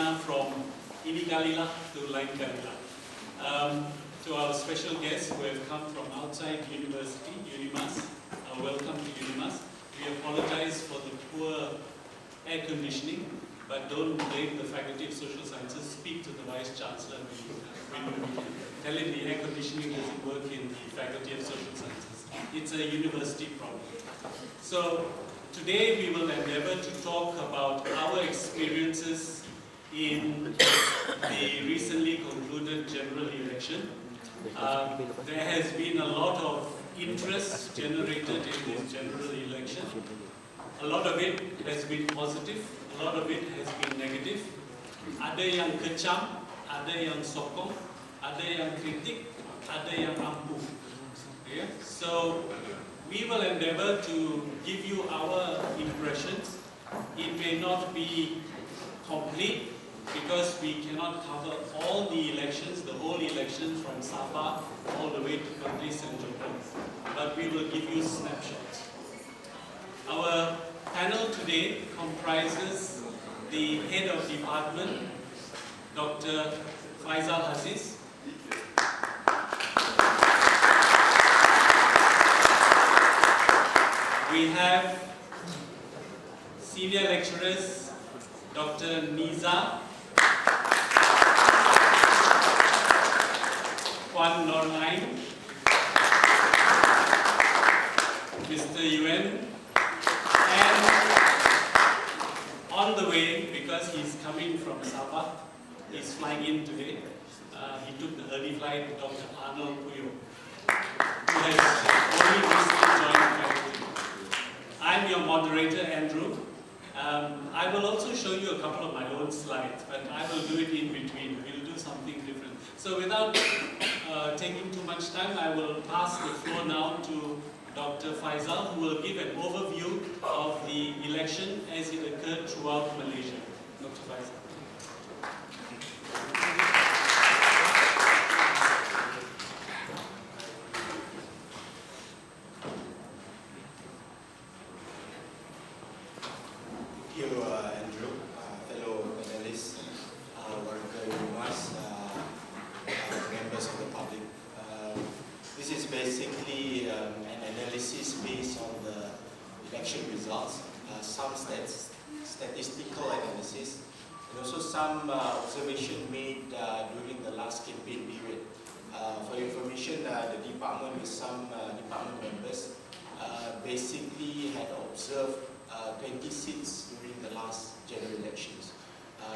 Mana from Kalilah to Lain Kalilah. To our special guests who have come from outside university, UNIMAS, welcome to UNIMAS. We apologize for the poor air conditioning, but don't blame the Faculty of Social Sciences. Speak to the Vice Chancellor when you tell him the air conditioning doesn't work in the Faculty of Social Sciences. It's a university problem. So today we will endeavor to talk about our experiences in the recently concluded general election. There has been a lot of interest generated in this general election. A lot of it has been positive, a lot of it has been negative. Ada yang kecam, ada yang sokong, ada yang kritik, ada yang ampuh. Okay? So we will endeavor to give you our impressions. It may not be complete because we cannot cover all the elections, the whole elections from Sabah all the way to Perlis and Johor. But we will give you snapshots. Our panel today comprises the head of department, Dr. Faisal Aziz. We have senior lecturers, Dr. Niza, Lain, Mr. Yuen, and on the way, because he's coming from Sabah, he's flying in today. He took the early flight, Dr. Arnold Puyo, who has only recently joined the faculty. I'm your moderator, Andrew. I will also show you a couple of my own slides, but I will do it in between. We'll do something different. So without taking too much time, I will pass the floor now to Dr. Faisal, who will give an overview of the election as it occurred throughout Malaysia. Dr. Faisal. Thank you, Andrew, fellow panelists, worker UNIMAS, members of the public. This is basically an analysis based on the election results, some statistical analysis, and also some observation made during the last campaign period. For your information, the department with some department members basically had observed 20 seats during the last general elections.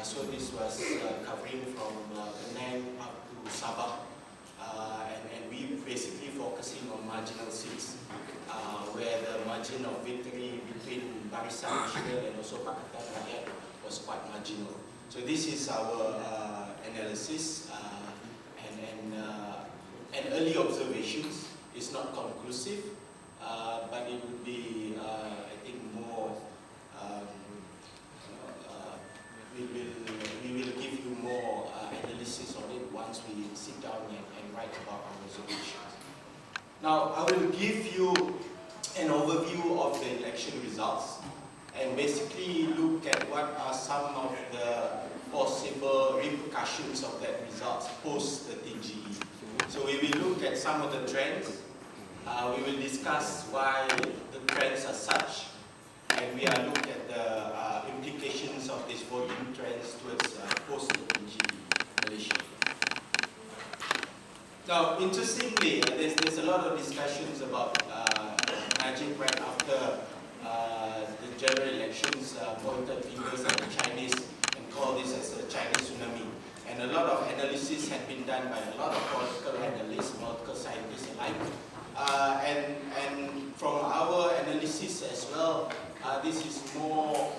So this was covering from Penang up to Sabah, and we basically focusing on marginal seats, where the margin of victory between Barisan Nasional and also Pakatan Rakyat was quite marginal. So this is our analysis and early observations. It's not conclusive, but it would be, I think, more. We will give you more analysis on it once we sit down and write about our observations. Now, I will give you an overview of the election results and basically look at what are some of the possible repercussions of that results post the TGE. So we will look at some of the trends. We will discuss why the trends are such, and we will look at the implications of these voting trends towards post-TGE Malaysia. Now, interestingly, there's a lot of discussions about Najib right after the general elections pointed fingers at the Chinese and called this as a Chinese tsunami. And a lot of analysis had been done by a lot of political analysts, political scientists alike. And from our analysis as well, this is more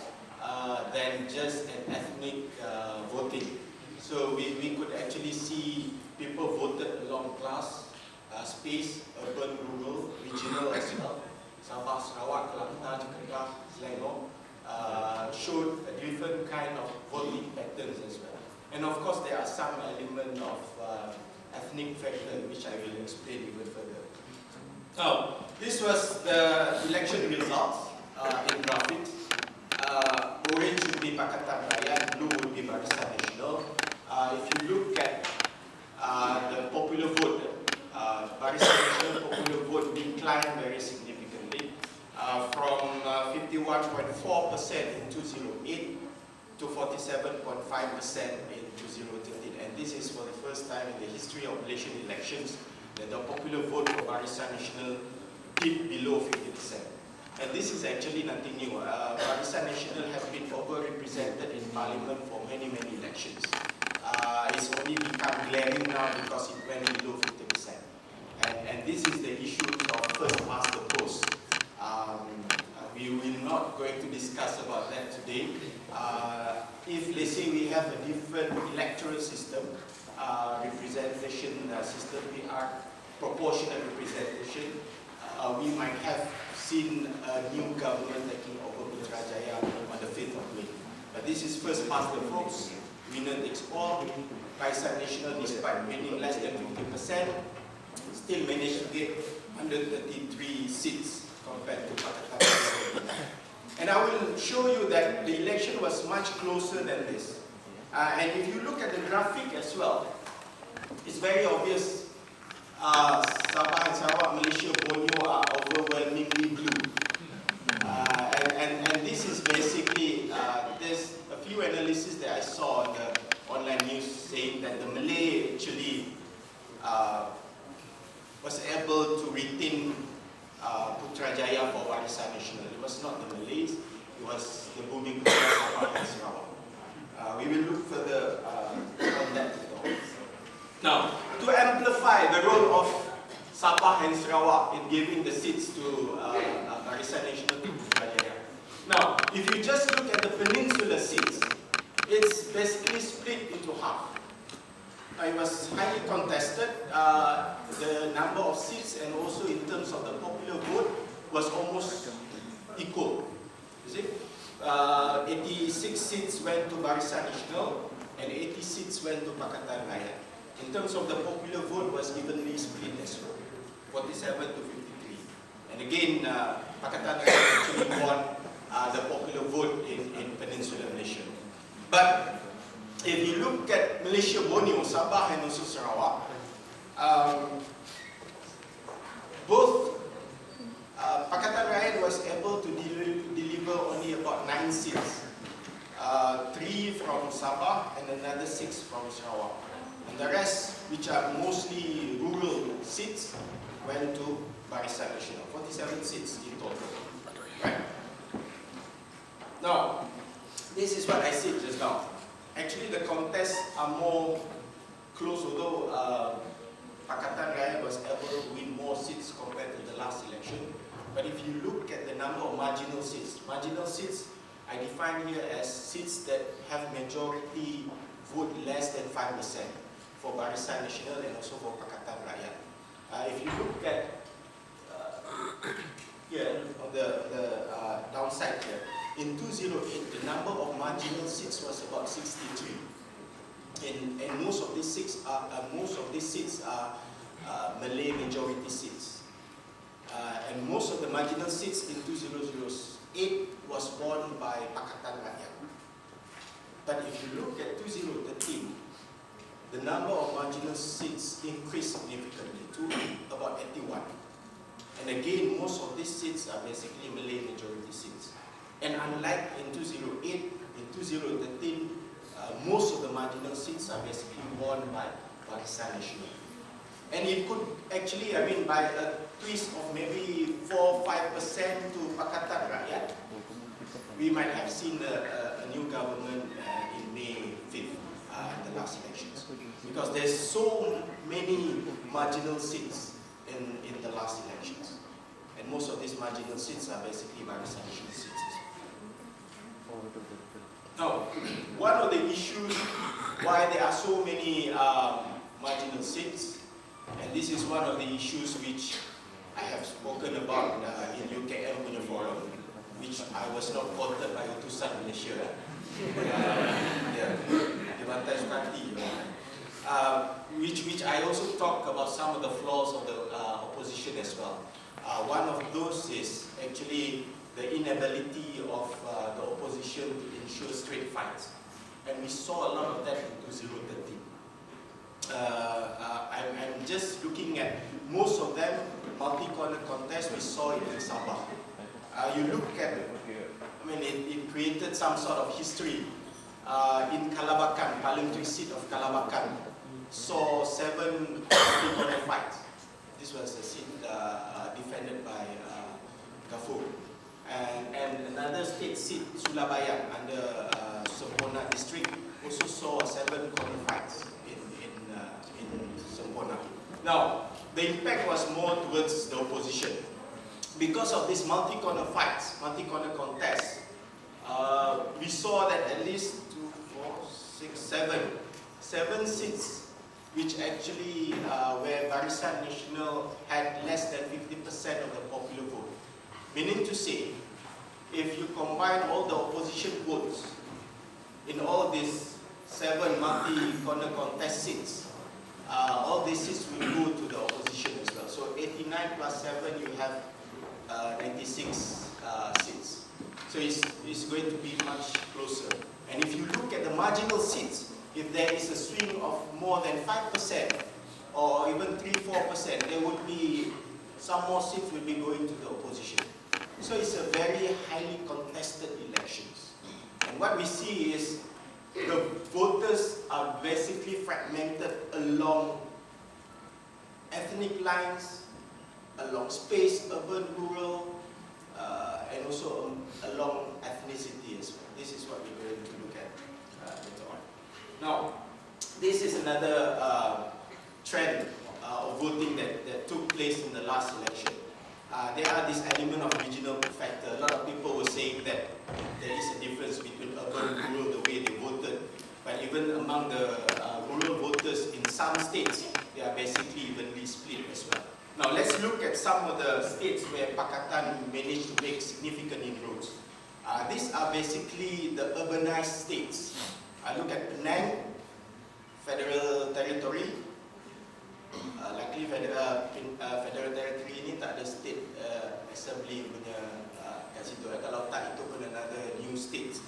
than just an ethnic voting. So we could actually see people voted along class, space, urban, rural, regional as well. Sabah, Sarawak, Kelantan, Kedah, Selangor showed a different kind of voting patterns as well. And of course, there are some element of ethnic factor, which I will explain even further. Now, this was the election results in graphics. Orange would be Pakatan Rakyat, blue would be Barisan Nasional. 2008 to 47.5% in 2013. And this is for the first time in the history of Malaysian elections that the popular vote for Barisan Nasional dipped below 50%. And this is actually nothing new. Barisan Nasional has been overrepresented in parliament for many, many elections. It's only become glaring now because it went below 50%. And this is the issue of first past the post. We will not going to discuss about that today. If let's say we have a different electoral system, representation system, we are proportional representation, we might have seen a new government taking over Putrajaya on the 5th of May. But this is first past the post. Winner takes all. Barisan Nasional, despite winning less than 50%, still managed to get 133 seats compared to Pakatan. And I will show you that the election was much closer than this. And if you look at the graphic as well, it's very obvious. Sabah and Sarawak, Malaysia, Borneo are overwhelmingly blue. And this is basically, there's a few analyses that I saw in the online news saying that the Malay actually was able to retain Putrajaya for Barisan Nasional. It was not the Malays, it was the Bumi Putra Sabah and Sarawak. We will look further on that. Now, to amplify the role of Sabah and Sarawak in giving the seats to Barisan Nasional to Putrajaya. Now, if you just look at the peninsular seats, it's basically split into half. It was highly contested. The number of seats and also in terms of the popular vote was almost equal. You see? 86 seats went to Barisan Nasional and 80 seats went to Pakatan Rakyat. In terms of the popular vote was evenly split as well, 47 to 53. And again, Pakatan Rakyat actually won the popular vote in Peninsular Malaysia. But if you look at Malaysia, Borneo, Sabah and also Sarawak, both Pakatan Rakyat was able to deliver only about 9 seats. 3 from Sabah and another 6 from Sarawak. And the rest, which are mostly rural seats, went to Barisan Nasional. 47 seats in total. Right? Now, this is what I said just now. Actually, the contests are more close, although Pakatan Rakyat was able to win more seats compared to the last election. But if you look at the number of marginal seats I define here as seats that have majority vote less than 5% for Barisan Nasional and also for Pakatan Rakyat. If you look at here on the downside here, in 2008, the number of marginal seats was about 63, and most of these seats are Malay majority seats, and most of the marginal seats in 2008 was won by Pakatan Rakyat. But if you look at 2013, the number of marginal seats increased significantly to about 81, and again most of these seats are basically Malay majority seats. And unlike in 2008, in 2013, most of the marginal seats are basically won by Barisan Nasional. And it could actually, by a twist of maybe 4-5% to Pakatan Rakyat, we might have seen a new government in May 5th in the last elections. Because there's so many marginal seats in the last elections. And most of these marginal seats are basically Barisan Nasional seats. Now, one of the issues why there are so many marginal seats, and this is one of the issues which I have spoken about in UKM in a forum, which I was not quoted by Utusan Malaysia. Which I also talk about some of the flaws of the opposition as well. One of those is actually the inability of the opposition to ensure straight fights. And we saw a lot of that in 2013. I'm just looking at most of them, multi-corner contests we saw in Sabah. You look at, it created wanted some sort of history. In Kalabakan, parliamentary seat of Kalabakan, saw 7 corner fights. This was a seat defended by Gafur. And another state seat, Sulabayan, under Sempona district, also saw 7 corner fights in Sempona. Now, the impact was more towards the opposition. Because of these multi-corner fights, multi-corner contests, we saw that at least 7 seats which actually where Barisan Nasional had less than 50% of the popular vote. Meaning to say, if you combine all the opposition votes in all these 7 multi-corner contest seats, all these seats will go to the opposition as well. So 89 plus 7, you have 96 seats. So it's going to be much closer. And if you look at the marginal seats, if there is a swing of more than 5% or even 3-4%, there would be some more seats will be going to the opposition. So it's a very highly contested elections. And what we see is the voters are basically fragmented along ethnic lines, along space, urban, rural, and also along ethnicity as well. This is what we're going to look at later on. Now, this is another trend of voting that took place in the last election. There are this element of regional factor. A lot of people were saying that there is a difference between urban and rural, the way they voted. But even among the rural voters in some states, they are basically evenly split as well. Now let's look at some of the states where Pakatan managed to make significant inroads. These are basically the urbanized states. Look at Penang, Federal Territory. Luckily Federal Territory ini tak ada state assembly punya kat situ. Kalau tak, itu pun another new state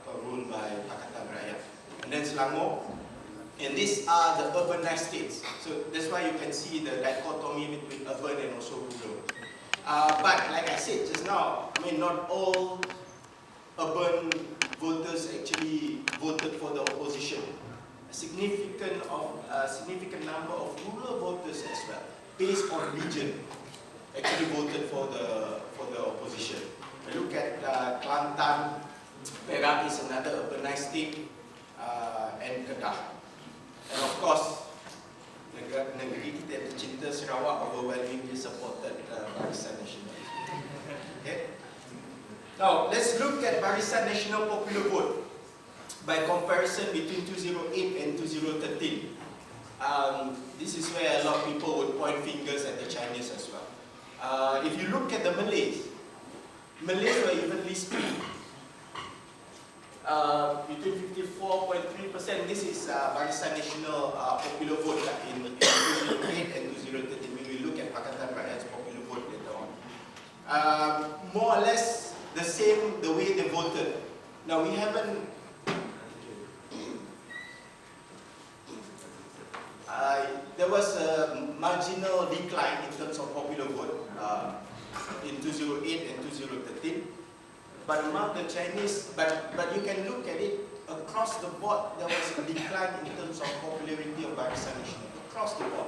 ruled by Pakatan Rakyat. And then Selangor. And these are the urbanized states. So that's why you can see the dichotomy between urban and also rural. But like I said just now, I mean, not all urban voters actually voted for the opposition. A significant number of rural voters as well, based on region, actually voted for the opposition. Look at Kelantan, Perak is another urbanized state, and Kedah. And of course, negeri kita tercinta Sarawak overwhelmingly supported Barisan Nasional. Okay. Now let's look at Barisan Nasional popular vote by comparison between 2008 and 2013. This is where a lot of people would point fingers at the Chinese as well. If you look at the Malays were evenly split. Between 54.3%, this is Barisan Nasional popular vote in 2008 and 2013. We will look at Pakatan Rakyat's popular vote later on. More or less the same the way they voted. Now we haven't. There was a marginal decline in terms of popular vote in 2008 and 2013. But among the Chinese, but you can look at it across the board. There was a decline in terms of popularity of Barisan Nasional across the board.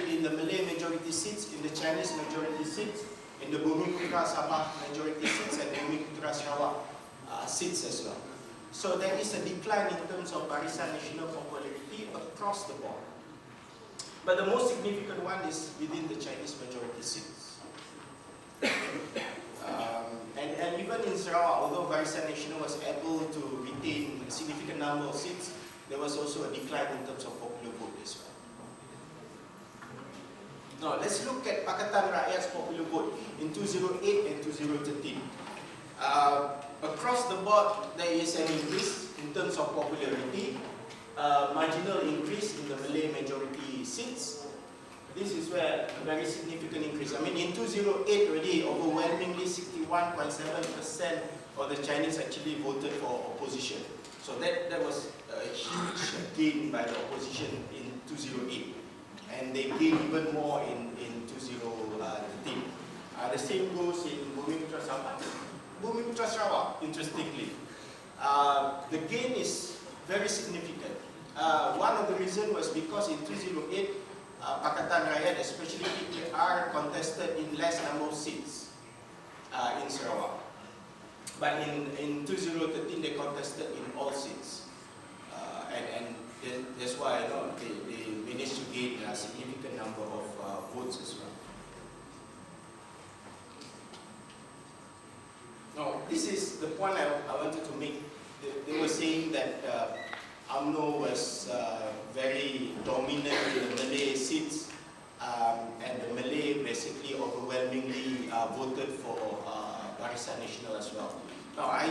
In the Malay majority seats, in the Chinese majority seats, in the Bumiputra Sabah majority seats, and the Bumiputra Sarawak seats as well. So there is a decline in terms of Barisan Nasional popularity across the board. But the most significant one is within the Chinese majority seats. And even in Sarawak, although Barisan Nasional was able to retain a significant number of seats, there was also a decline in terms of popular vote as well. Now let's look at Pakatan Rakyat's popular vote in 2008 and 2013. Across the board, there is an increase in terms of popularity, marginal increase in the Malay majority seats. This is where a very significant increase. I mean, in 2008 already, overwhelmingly 61.7% of the Chinese actually voted for opposition. So that was a huge gain by the opposition in 2008. And they gained even more in 2013. The same goes in Bumiputra Sabah. Bumiputra Sarawak, interestingly, the gain is very significant. One of the reasons was because in 2008, Pakatan Rakyat, especially PKR, contested in less number of seats in Sarawak. But in 2013, they contested in all seats. And that's why they managed to gain a significant number of votes as well. Now, this is the point I wanted to make. They were saying that UMNO was very dominant in the Malay seats, and the Malay basically overwhelmingly voted for Barisan Nasional as well. Now, I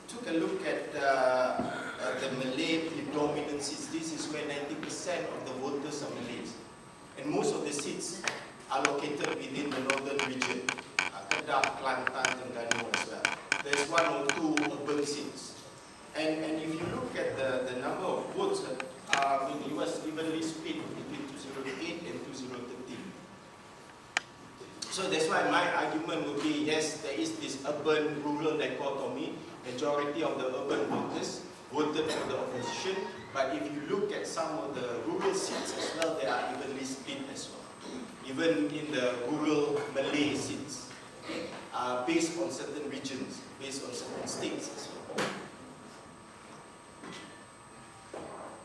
took a look at the Malay predominant seats. This is where 90% of the voters are Malays. And most of the seats are located within the northern region, Kedah, Kelantan, Terengganu as well. There's one or two urban seats. And if you look at the number of votes, it was evenly split between 2008 and 2013. So that's why my argument would be, yes, there is this urban-rural dichotomy. Majority of the urban voters voted for the opposition, but if you look at some of the rural seats as well, they are evenly split as well. Even in the rural Malay seats, based on certain regions, based on certain states as well.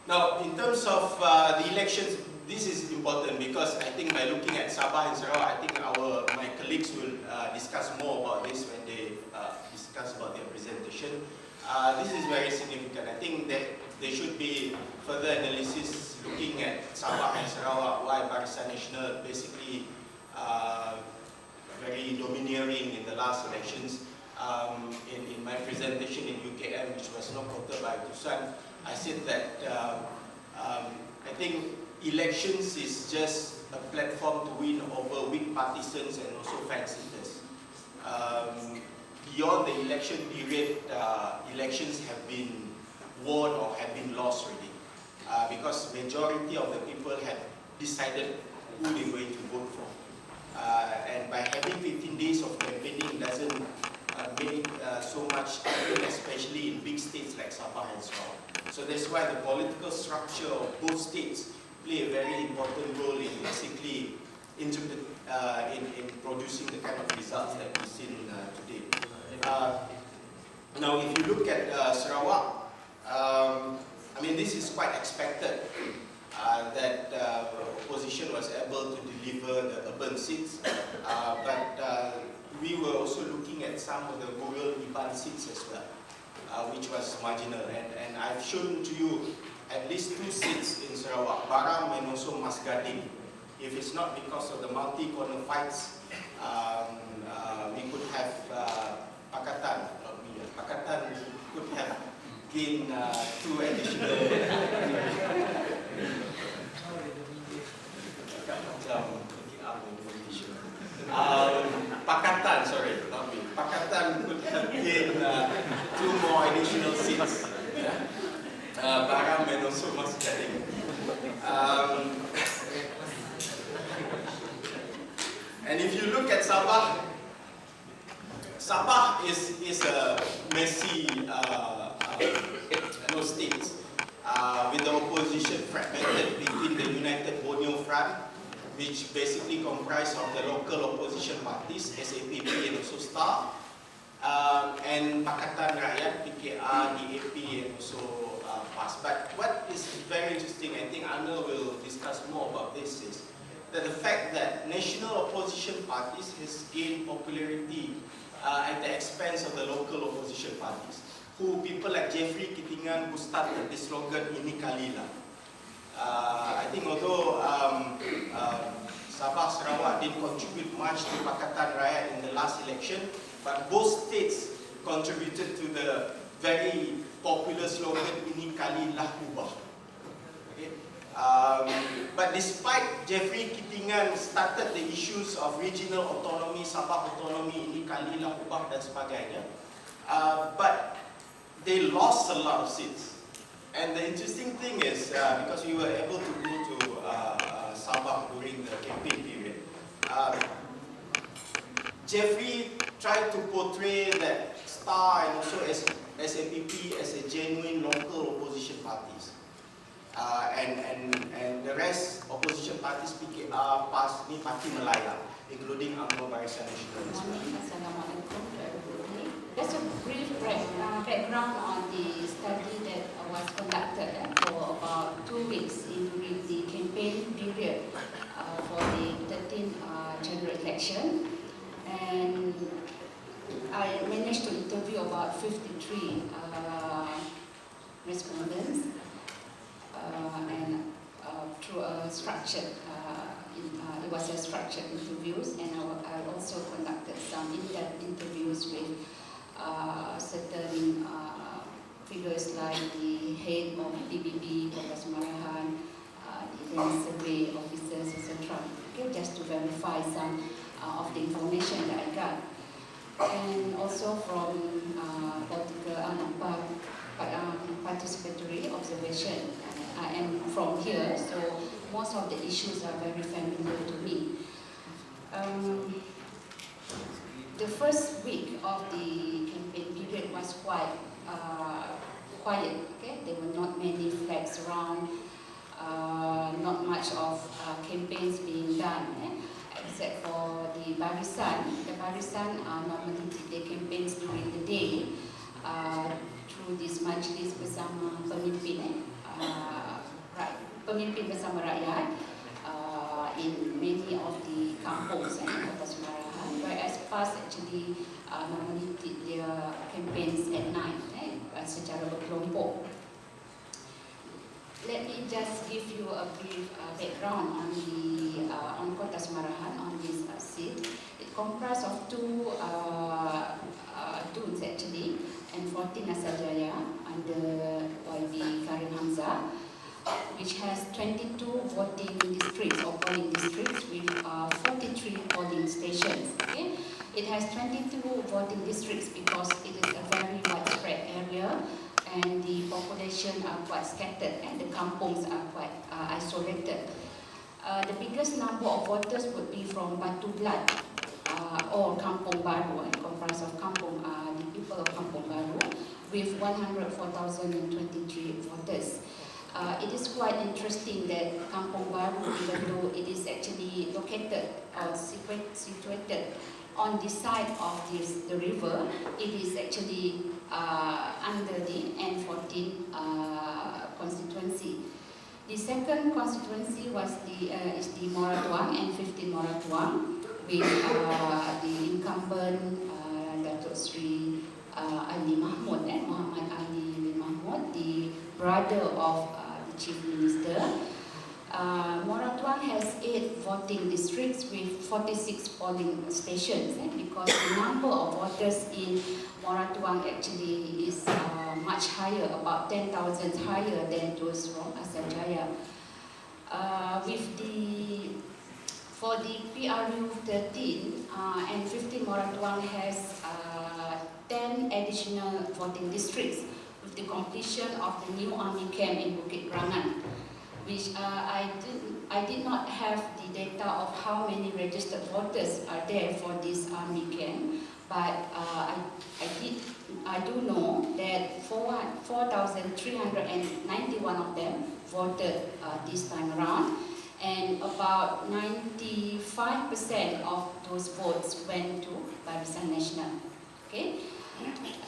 Now, in terms of the elections, this is important because I think by looking at Sabah and Sarawak, I think my colleagues will discuss more about this when they discuss about their presentation. This is very significant. I think that there should be further analysis looking at Sabah and Sarawak, why Barisan Nasional basically very domineering in the last elections. In my presentation in UKM, which was not quoted by Tusan, I said that I think elections is just a platform to win over weak partisans and also fanciers. Beyond the election period, elections have been won or have been lost already, because majority of the people have decided who they're going to vote for. And by having 15 days of campaigning doesn't make so much difference, especially in big states like Sabah and Sarawak. So that's why the political structure of both states play a very important role in basically in producing the kind of results that we've seen today. Now, if you look at Sarawak, I mean, this is quite expected that opposition was able to deliver the urban seats, but we were also looking at some of the rural Iban seats as well, which was marginal. And I've shown to you at least 2 seats in Sarawak, Baram and also Mas Gading. If it's not because of the multi-corner fights, we could have Pakatan, Pakatan could have gained 2 additional Pakatan, sorry, not me. Pakatan could have gained 2 more additional seats. Baram and also Mas Gading. And if you look at Sabah, Sabah is a messy state with the opposition fragmented between the United Borneo Front, which basically comprised of the local opposition parties, SAPP and also STAR, and Pakatan Rakyat, PKR, DAP and also PAS. But what is very interesting, I think Anna will discuss more about this, is that the fact that national opposition parties has gained popularity at the expense of the local opposition parties, who people like Jeffrey Kitingan, who started the slogan, Ini Kalilah. I think although Sabah Sarawak didn't contribute much to Pakatan Rakyat in the last election, but both states contributed to the very popular slogan, Ini Kalilah Ubah. Okay? But despite Jeffrey Kitingan started the issues of regional autonomy, Sabah autonomy, Ini Kalilah Ubah dan sebagainya, but they lost a lot of seats. And the interesting thing is, because we were able to go to Sabah during the campaign period, Jeffrey try to portray that STAR and also SAPP as a genuine local opposition parties. And the rest opposition parties PKR, PAS ni parti Melayu, including UMNO Barisan Nasional as well. Assalamualaikum to everybody. Just a brief background on the study that was conducted for about 2 weeks during the campaign period for the 13th general election, and I managed to interview about 53 respondents and through a structured, it was a structured interviews, and I also conducted some in-depth interviews with certain figures like the head of PBB, Kota Semarahan, the land survey officers, etc. Okay, just to verify some of the information that I got. And also from political participatory observation. I am from here, so most of the issues are very familiar to me. The first week of the campaign period was quite quiet. Okay, there were not many flags around, not much of campaigns being done. Except for the Barisan. The Barisan normally they campaigns during the day through this majlis bersama pemimpin, pemimpin bersama rakyat in many of the kampungs in Kota Semarahan. Whereas PAS actually normally did their campaigns at night secara berkelompok. Let me just give you a brief background on the on Kota Semarahan, on this seat. It comprises of two dunes actually, and 14 Asal-Jaya under YB Karim Hamzah, which has 22 voting districts or polling districts with 43 polling stations. Okay? It has 22 voting districts because it is a very widespread area, and the population are quite scattered and the kampungs are quite isolated. The biggest number of voters would be from Batu Blat or Kampung Baru, comprised of Kampung, the people of Kampung Baru, with 104,023 voters. It is quite interesting that Kampung Baru, even though it is actually located or situated on the side of the river, it is actually under the N14 constituency. The second constituency was is the Moratuang, N15 Moratuang, with the incumbent Datuk Sri Ali Mahmud, Muhammad Ali Mahmud, the brother of the Chief Minister. Moratuang has 8 voting districts with 46 polling stations, because the number of voters in Moratuang actually is much higher, about 10,000 higher than those from Asal-Jaya. For the PRU 13 and 15, Moratuang has 10 additional voting districts with the completion of the new army camp in Bukit Rangan, which I did not have the data of how many registered voters are there for this army camp, but I do know that 4,391 of them voted this time around, and about 95% of those votes went to Barisan Nasional. Okay?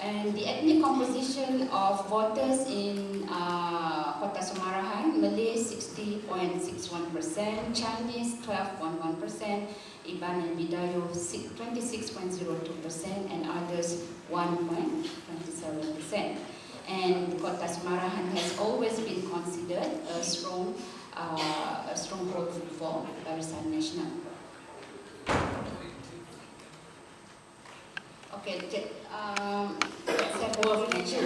And the ethnic composition of voters in Kota Semarahan: Malay 60.61%, Chinese 12.1%, Iban and Bidayo 26.02%, and others 1.27%. And Kota Semarahan has always been considered a stronghold for Barisan Nasional. Okay, let's have a mention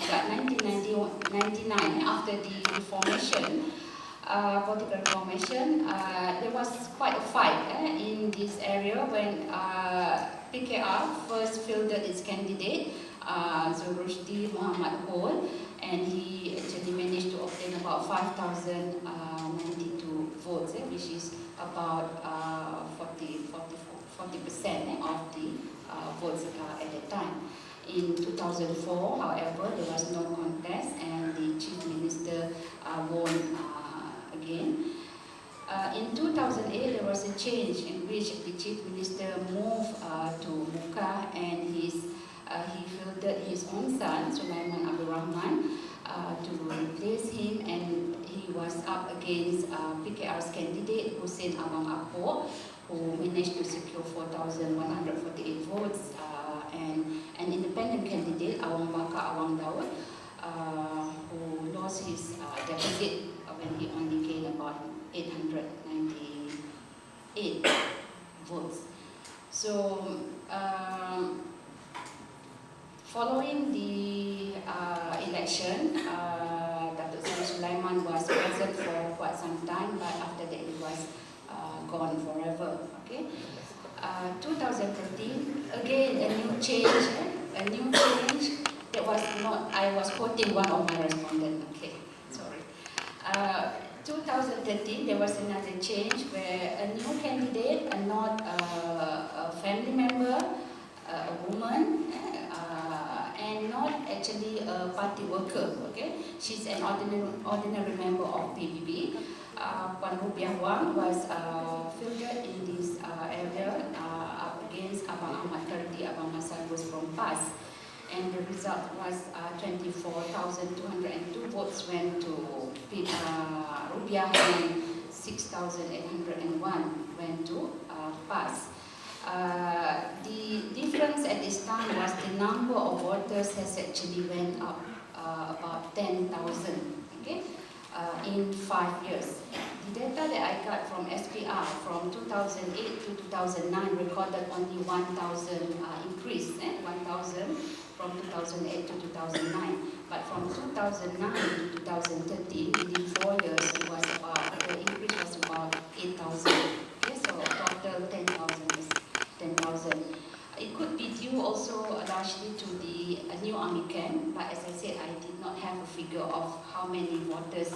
that 1999, after the reformation, political reformation, there was quite a fight in this area when PKR first fielded its candidate, Zulrushdi Muhammad Hol, and he actually managed to obtain about 5,092 votes, which is about 40% of the votes at that time. In 2004, however, there was no contest and the Chief Minister won again. In 2008, there was a change in which the Chief Minister moved to Muka and he fielded his own son, Sulaiman Abdul Rahman, to replace him, and he was up against PKR's candidate Hussein Abang Apo, who managed to secure 4,148 votes, and an independent candidate, Awang Baka Awang Daud, who lost his deficit when he only gained about 898 votes. So, following the election, Datuk Seri Sulaiman was present for quite some time, but after that he was gone forever. Okay. 2013, again a new change. That was not. I was quoting one of my respondents. Okay, sorry. 2013, there was another change where a new candidate, not a family member, a woman, and not actually a party worker. Okay, she's an ordinary member of PBB. Puan Rubiah Wang was fielded in this area up against Abang Ahmad Kardi, Abang Masagus from PAS. And the result was 24,202 votes went to Rubiah and 6,801 went to PAS. The difference at this time was the number of voters has actually went up about 10,000, okay, in 5 years. The data that I got from SPR from 2008 to 2009 recorded only 1,000 increase, 1,000 from 2008 to 2009. But from 2009 to 2013, within 4 years, it was about, the increase was about 8,000. Okay, so total 10,000. It could be due also largely to the new army camp, but as I said, I did not have a figure of how many voters,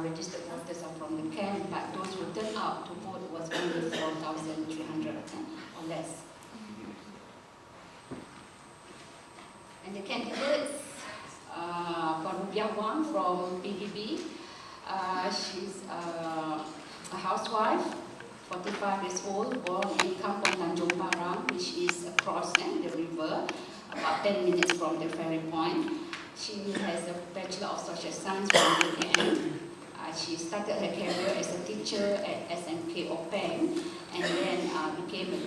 registered voters are from the camp, but those who turned out to vote was only 4,300 or less. And the candidates, Puan Rubiah Wang from PBB, she's a housewife, 45 years old, born in Kampung Tanjung Parang, which is across the river, about 10 minutes from the ferry point. She has a Bachelor of Social Science from UKM. She started her career as a teacher at SMK Openg, and then became a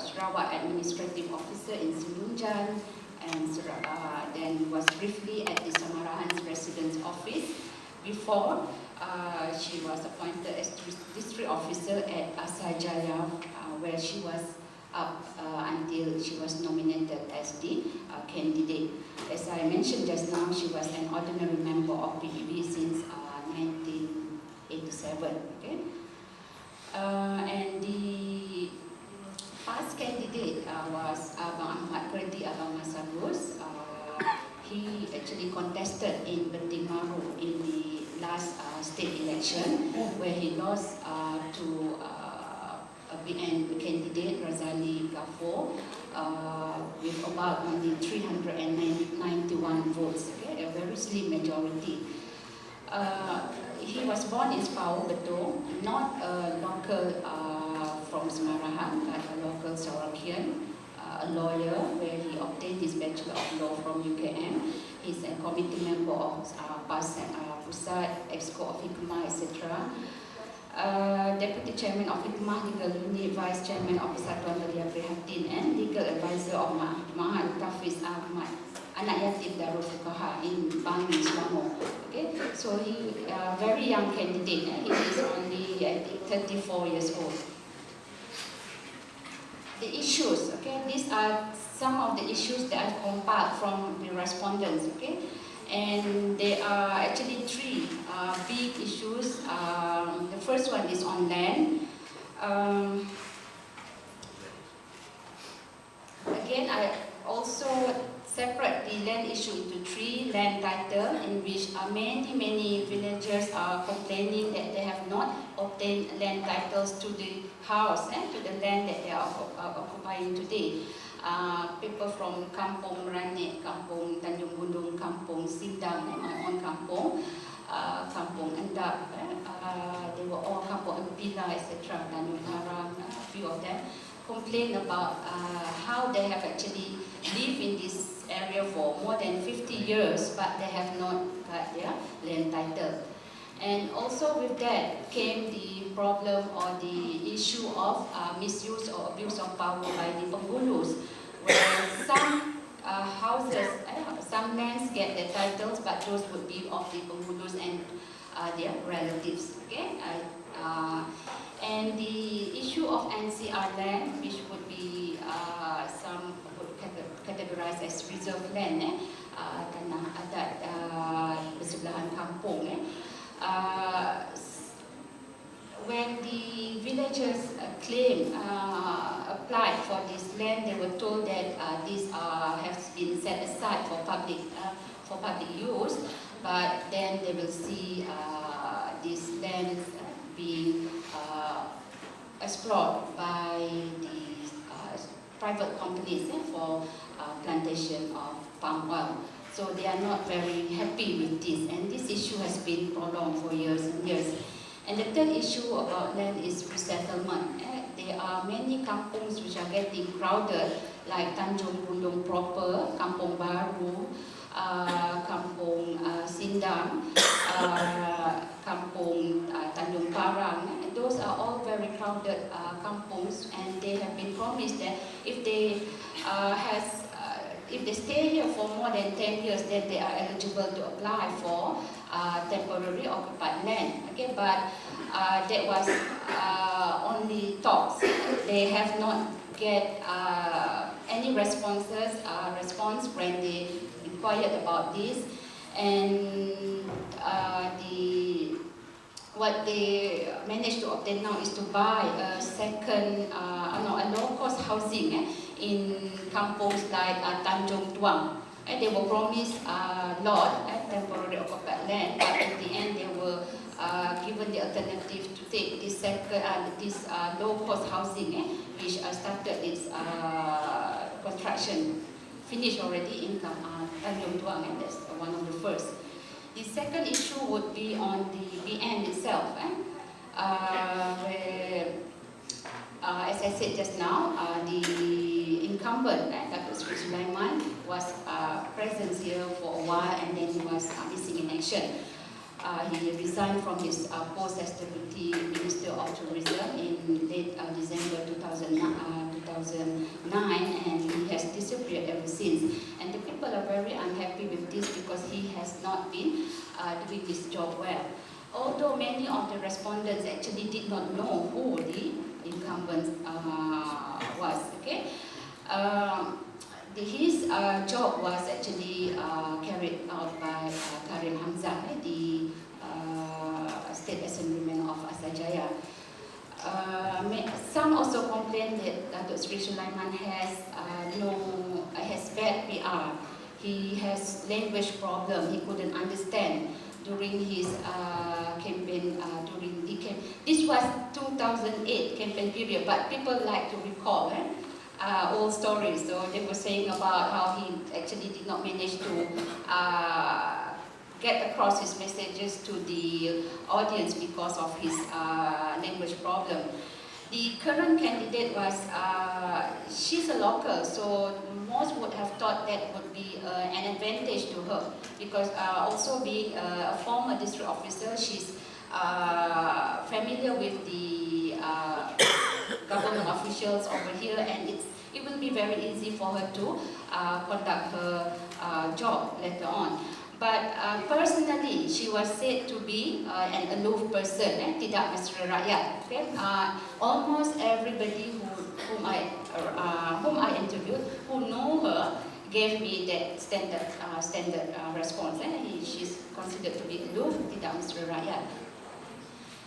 Sarawak Administrative Officer in Semenanjung, and then was briefly at the Samarahan's Residence Office before she was appointed as District Officer at Asajaya, where she was up until she was nominated as the candidate. As I mentioned just now, she was an ordinary member of PBB since 1987. Okay? And the past candidate was Abang Ahmad Kardi, Abang Masagus. He actually contested in Bentimaru in the last state election, where he lost to BN candidate Razali Ghaffur with about only 391 votes, okay, a very slim majority. He was born in Sepau, Betul, not a local from Semarahan, but a local Sarakian, a lawyer, where he obtained his Bachelor of Law from UKM. He's a committee member of Pusat, Exco of Hikmah, etc. Deputy Chairman of Hikmah Legal Unit, Vice Chairman of Persatuan Belia Prihatin, and Legal Advisor of Mahat Tafiz Ahmad, Anak Yatim Darul Fuqaha in Bangi, Selangor. Okay, so he very young candidate. He is only, I think, 34 years old. The issues, okay, these are some of the issues that I compiled from the respondents, okay, and there are actually three big issues. The first one is on land. Again, I also separate the land issue into 3 land titles, in which many villagers are complaining that they have not obtained land titles to the house and to the land that they are occupying today. People from Kampung Meranik, Kampung Tanjung Bundung, Kampung Sindang, and my own kampung, Kampung Endap, they were all Kampung Empila, etc., Tanjung Karang, a few of them, complain about how they have actually lived in this area for more than 50 years, but they have not got their land title. And also with that came the problem or the issue of misuse or abuse of power by the penghulus, where some houses, some lands get their titles, but those would be of the penghulus and their relatives. Okay, and the issue of NCR land, which would be some would categorized as reserve land, tanah adat bersebelahan kampung. When the villagers applied for this land, they were told that this has been set aside for public use, but then they will see these lands being explored by the private companies for plantation of palm oil. So they are not very happy with this, and this issue has been prolonged for years and years. And the third issue about land is resettlement. There are many kampungs which are getting crowded, like Tanjung Bundung proper, Kampung Baru, Kampung Sindang, Kampung Tanjung Parang. Those are all very crowded kampungs, and they have been promised that if they if they stay here for more than 10 years, then they are eligible to apply for temporary occupied land. Okay, but that was only talks. They have not get any response when they inquired about this, and what they managed to obtain now is to buy a second, a low-cost housing in kampungs like Tanjung Tuang. They were promised lot, temporary occupied land, but at the end they were given the alternative to take this second, this low-cost housing, which started its construction, finished already in Tanjung Tuang, and that's one of the first. The second issue would be on the BN itself, where, as I said just now, the incumbent, Datuk Sri Sulaiman, was present here for a while, and then he was missing in action. He resigned from his post as Deputy Minister of Tourism in late December 2009, and he has disappeared ever since. And the people are very unhappy with this because he has not been doing his job well. Although many of the respondents actually did not know who the incumbent was. Okay, his job was actually carried out by Karim Hamzah, the State Assemblyman of Asajaya. Some also complain that Datuk Sri Sulaiman has bad PR. He has language problem. He couldn't understand during his campaign. This was 2008 campaign period, but people like to recall old stories. So they were saying about how he actually did not manage to get across his messages to the audience because of his language problem. The current candidate was, she's a local, so most would have thought that would be an advantage to her, because also being a former district officer, she's familiar with the government officials over here, and it will be very easy for her to conduct her job later on. But personally, she was said to be an aloof person, tidak mesra rakyat. Okay? Almost everybody whom I interviewed, who know her, gave me that standard response. She's considered to be aloof, tidak mesra rakyat.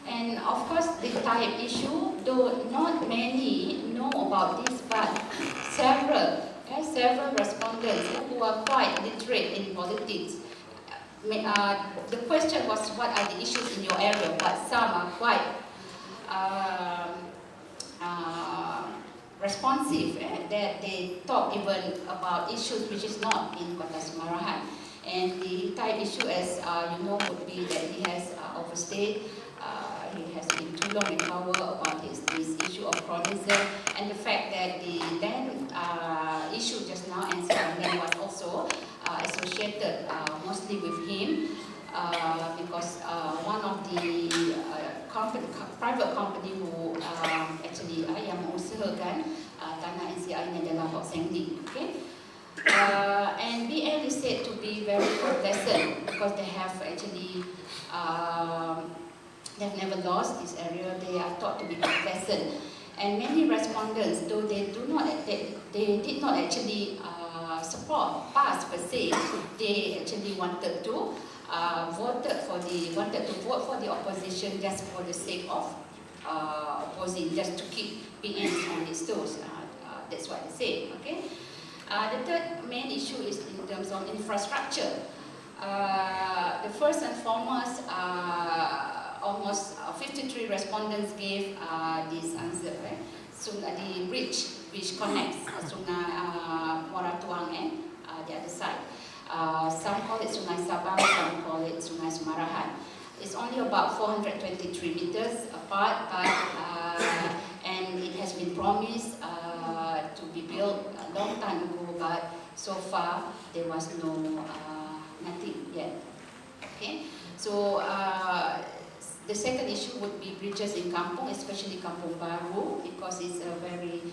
And of course, the type issue, though not many know about this, but several has several respondents who are quite literate in politics. The question was, what are the issues in your area? But some are quite responsive, that they talk even about issues which is not in Kota Semarahan. And the type issue, as you know, would be that he has overstayed, he has been too long in power, about this issue of chronism, and the fact that the land issue just now and land was also associated mostly with him, because one of the private company who actually yang mengusahakan tanah NCI ini adalah Hok Seng Lee. Okay? And BN is said to be very complacent because they have actually they've never lost this area. They are thought to be complacent, and many respondents, though they did not actually support PAS per se, they actually wanted to vote for the opposition just for the sake of opposing, just to keep PN on its toes. That's what they say. Okay. The third main issue is in terms of infrastructure. The first and foremost, almost 53 respondents gave this answer. Right? So the bridge which connects Sungai Moratuang and the other side. Some call it Sungai Sabang, some call it Sungai Semarahan. It's only about 423 meters apart, but and it has been promised to be built a long time ago, but so far there was nothing yet. Okay, so the second issue would be bridges in kampung, especially Kampung Baru, because it's a very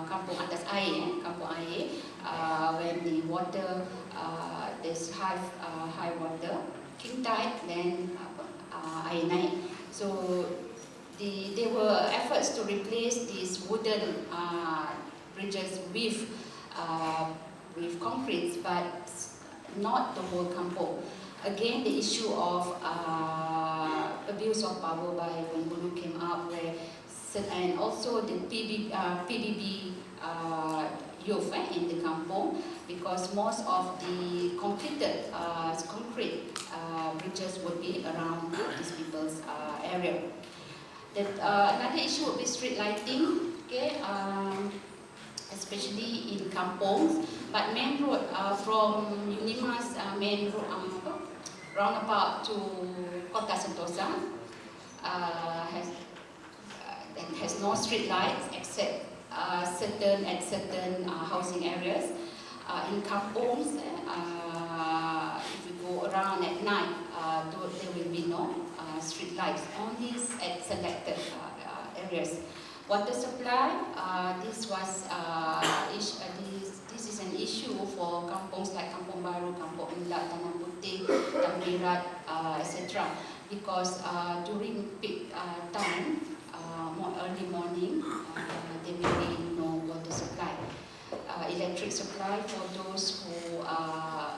kampung atas air, kampung air, when the water there's high water, king tide, then air naik. So there were efforts to replace these wooden bridges with concrete, but not the whole kampung. Again, the issue of abuse of power by when Bulu came up, and also the PBB youth in the kampung, because most of the completed concrete bridges would be around these people's area. Another issue would be street lighting, okay, especially in kampungs. But main road from Unimas main road roundabout to Kota Sentosa has no street lights except certain housing areas. In kampungs, if you go around at night, there will be no street lights, only at selected areas. Water supply, this is an issue for kampungs like Kampung Baru, Kampung Indak, Tanah Putih, Tambirat, etc. Because during peak time, early morning, there will be no water supply. Electric supply for those who are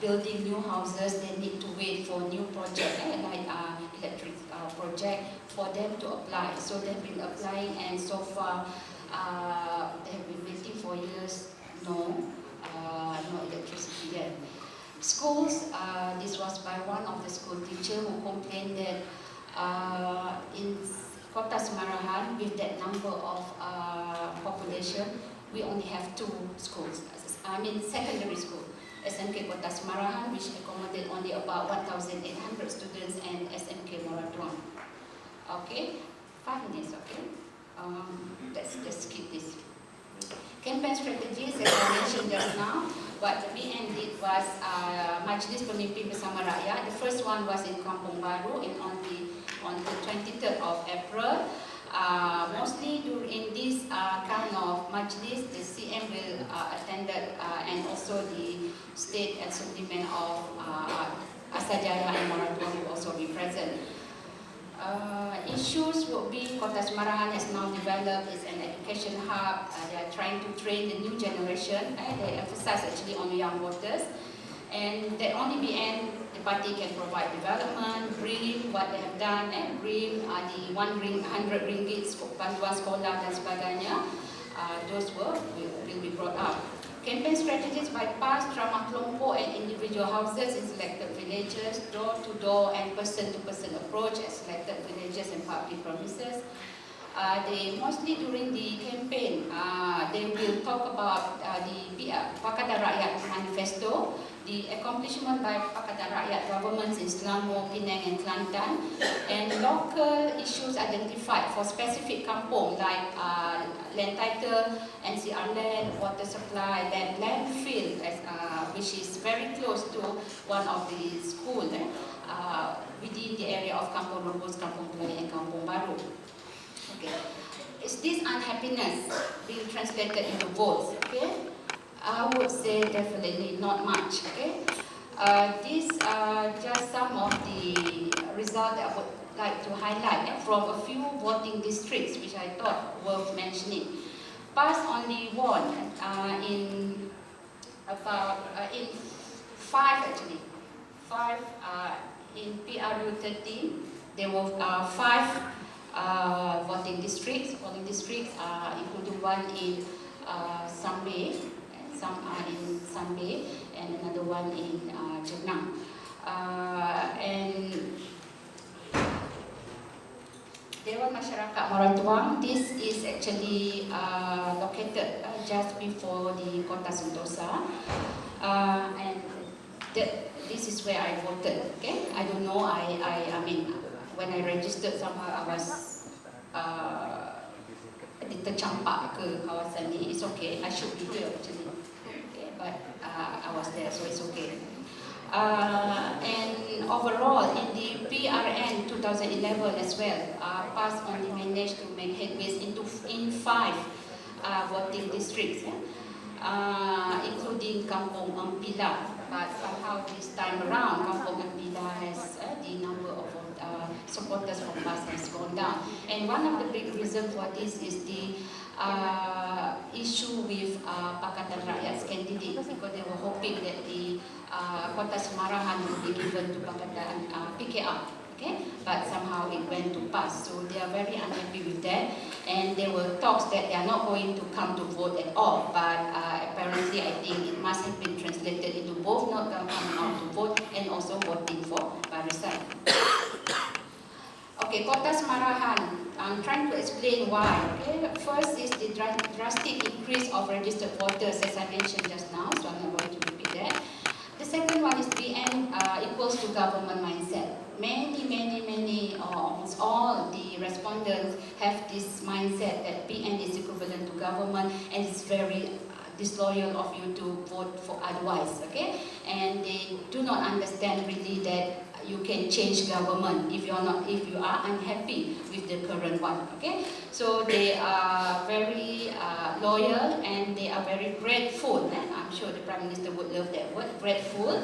building new houses, they need to wait for new project, like electric project, for them to apply. So they've been applying, and so far they have been waiting for years. No electricity yet. Schools, this was by one of the school teachers who complained that in Kota Semarahan, with that number of population, we only have 2 schools. I mean secondary school. SMK Kota Semarahan, which accommodate only about 1,800 students, and SMK Moratuang. Okay, 5 minutes, okay? Let's skip this. Campaign strategies, as I mentioned just now, what the BN did was Majlis Pemimpin Bersama Rakyat. The first one was in Kampung Baru on the 23rd of April. Mostly during this kind of majlis, the CM will attend and also the state assemblyman of Asajaya and Moratuang will also be present. Issues would be Kota Semarahan has now developed as an education hub. They are trying to train the new generation. They emphasize actually on young voters, and that only BN, the party, can provide development, BRIM, what they have done, and BRIM, the 100 ringgit bantuan sekolah dan sebagainya. those will be brought up. Campaign strategies bypass drama kelompok and individual houses in selected villages, door-to-door and person-to-person approach at selected villages and public premises. They mostly during the campaign, they will talk about the Pakatan Rakyat Manifesto, the accomplishment by Pakatan Rakyat governments in Selangor, Penang and Kelantan, and local issues identified for specific kampung like land title, NCR land, water supply, landfill, which is very close to one of the schools within the area of Kampung Rebus, Kampung Lain and Kampung Baru. Okay. Is this unhappiness being translated into votes? Okay, I would say definitely not much. Okay, these are just some of the results that I would like to highlight from a few voting districts which I thought worth mentioning. PAS only won in five in PRU 13. There were five polling districts, including one in Sambe, some are in Sambe, and another one in Jenang. And Dewan Masyarakat Maratuang, this is actually located just before the Kota Sentosa, and this is where I voted. Okay, I don't know. I mean, when I registered, somehow I was tercampak ke kawasan ni. It's okay. I should be here actually. Okay, but I was there, so it's okay. And overall, in the PRN 2011 as well, PAS only managed to make headways in five voting districts, including Kampung Ampila. But somehow this time around, Kampung Ampila has the number of supporters from PAS has gone down. And one of the big reasons for this is the issue with Pakatan Rakyat's candidate, because they were hoping that the Kota Semarahan will be given to Pakatan PKR. Okay? But somehow it went to PAS, so they are very unhappy with that. And there were talks that they are not going to come to vote at all, but apparently I think it must have been translated into both not coming out to vote and also voting for Barisan. Okay, Kota Semarahan, I'm trying to explain why. Okay, first is the drastic increase of registered voters, as I mentioned just now, so I'm not going to repeat that. The second one is BN equals to government mindset. Many, almost all the respondents have this mindset that PN is equivalent to government, and it's very disloyal of you to vote for otherwise. Okay, and they do not understand really that you can change government if you are unhappy with the current one. Okay, so they are very loyal and they are very grateful. I'm sure the Prime Minister would love that word, grateful,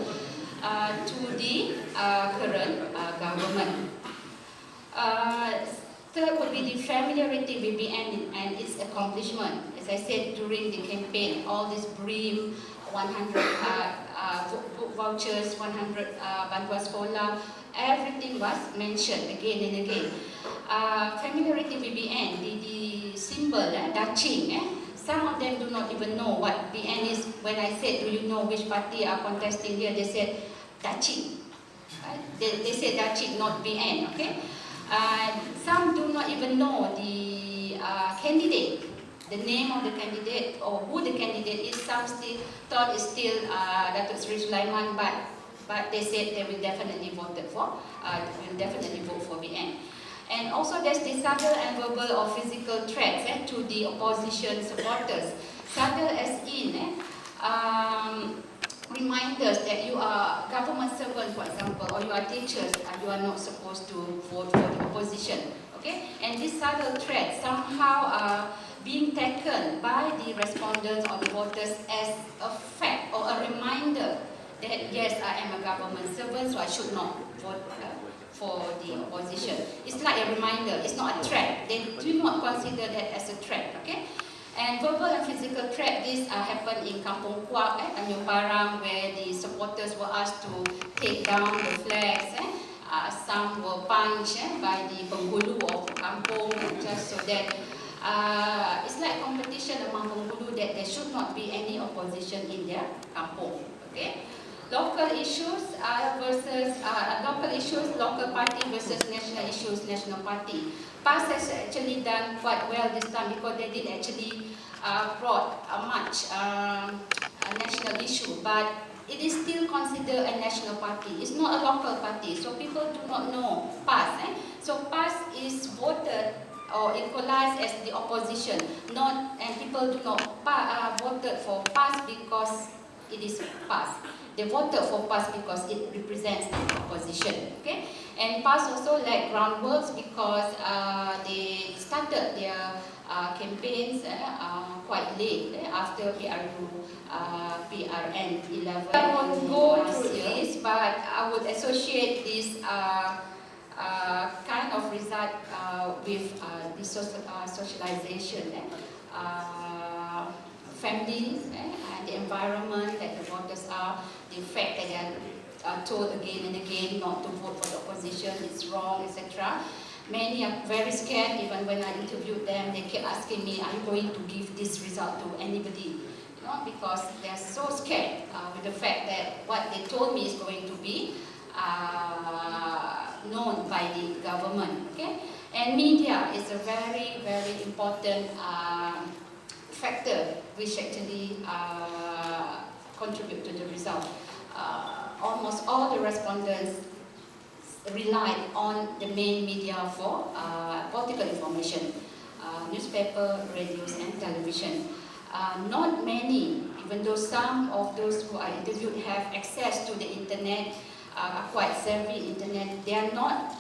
to the current government. Third would be the familiarity with BN and its accomplishment. As I said during the campaign, all this BRIM, 100 book vouchers, 100 bantuan sekolah, everything was mentioned again and again. Familiarity with BN, the symbol, daching. Some of them do not even know what BN is. When I said, do you know which party are contesting here, they said daching. They said daching, not BN. Okay. Some do not even know the candidate, the name of the candidate or who the candidate is. Some still thought it's still Datuk Seri Sulaiman, but they said they will definitely vote for BN. And also there's the subtle and verbal or physical threats to the opposition supporters. Subtle as in reminders that you are government servant, for example, or you are teachers, you are not supposed to vote for the opposition. Okay, and this subtle threat somehow are being taken by the respondents or the voters as a fact or a reminder that yes, I am a government servant, so I should not vote for the opposition. It's like a reminder. It's not a threat. They do not consider that as a threat. Okay. And verbal and physical threat, this happened in Kampung Kuak, Tanjung Parang, where the supporters were asked to take down the flags. Some were punched by the penghulu of Kampung, just so that It's like competition among penghulu that there should not be any opposition in their kampung. Okay? Local issues local party versus national issues, national party. PAS has actually done quite well this time because they did actually brought much a national issue, but it is still considered a national party. It's not a local party, so people do not know PAS. So PAS is voted or equalized as the opposition, and people do not voted for PAS because it is PAS. They voted for PAS because it represents the opposition. Okay? And PAS also laid groundworks because they started their campaigns quite late after PRN 11. I won't go through this, but I would associate this kind of result with the socialization, families, and the environment that the voters are, the fact that they are told again and again not to vote for the opposition, it's wrong, etc. Many are very scared. Even when I interviewed them, they kept asking me, are you going to give this result to anybody? You know, because they're so scared with the fact that what they told me is going to be known by the government. Okay? And media is a very, very important factor which actually contribute to the result. Almost all the respondents relied on the main media for political information, newspaper, radios and television. Not many, even though some of those who I interviewed have access to the internet, are quite savvy internet, they are not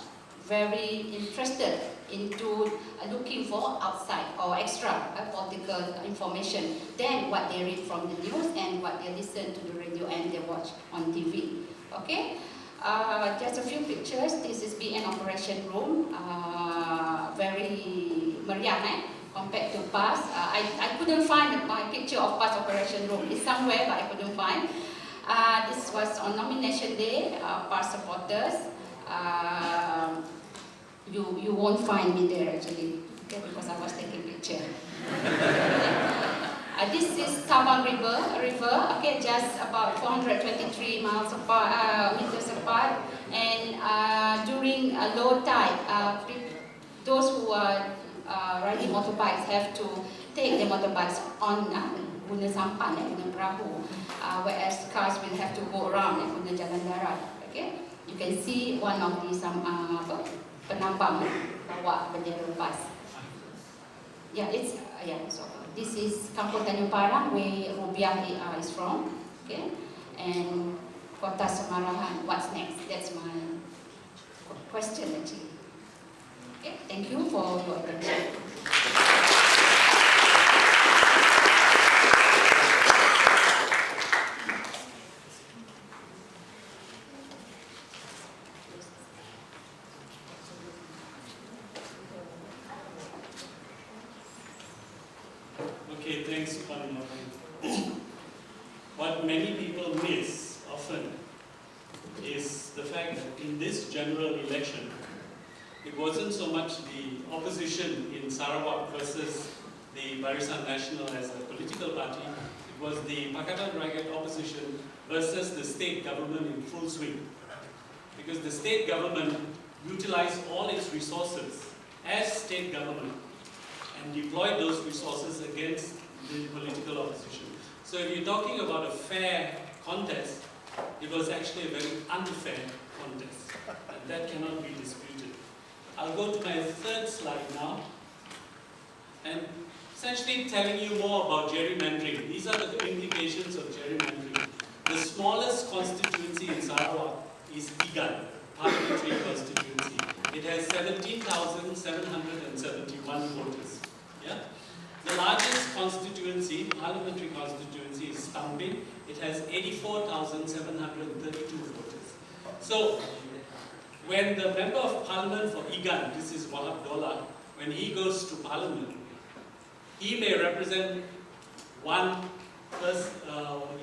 very interested into looking for outside or extra political information than what they read from the news and what they listen to the radio and they watch on TV. Okay? Just a few pictures. This is BN operation room. Very meriah, compared to PAS. I couldn't find my picture of PAS operation room. It's somewhere, but I couldn't find. This was on nomination day. PAS supporters. You won't find me there actually, okay, because I was taking picture. This is Sabang River, okay, just about 423 meters apart, and during a low tide, those who are riding motorbikes have to take their motorbikes on guna sampan, guna perahu, whereas cars will have to go around guna jalan darat. Okay, you can see one of the penambang bawa bendera PAS. Yeah, it's so this is Kampung Tanjung Parang, where Rubiah is from. Okay, and Kota Semarahan. What's next? That's my question actually. Okay, thank you for your attention. Okay, thanks, Kalilah. What many people miss often is the fact that in this general election, it wasn't so much the opposition in Sarawak versus the Barisan Nasional as a political party, it was the Pakatan Rakyat opposition versus the state government in full swing. Because the state government utilized all its resources as state government and deployed those resources against the political opposition. So if you're talking about a fair contest, it was actually a very unfair contest, and that cannot be disputed. I'll go to my third slide now, and essentially telling you more about gerrymandering. These are the implications of gerrymandering. The smallest constituency in Sarawak is Igan, parliamentary constituency. It has 17,771 voters. Yeah? The largest constituency, parliamentary constituency, is Tampin. It has 84,732 voters. So, when the member of parliament for Igan, this is Wahab Dollah, when he goes to parliament, he may represent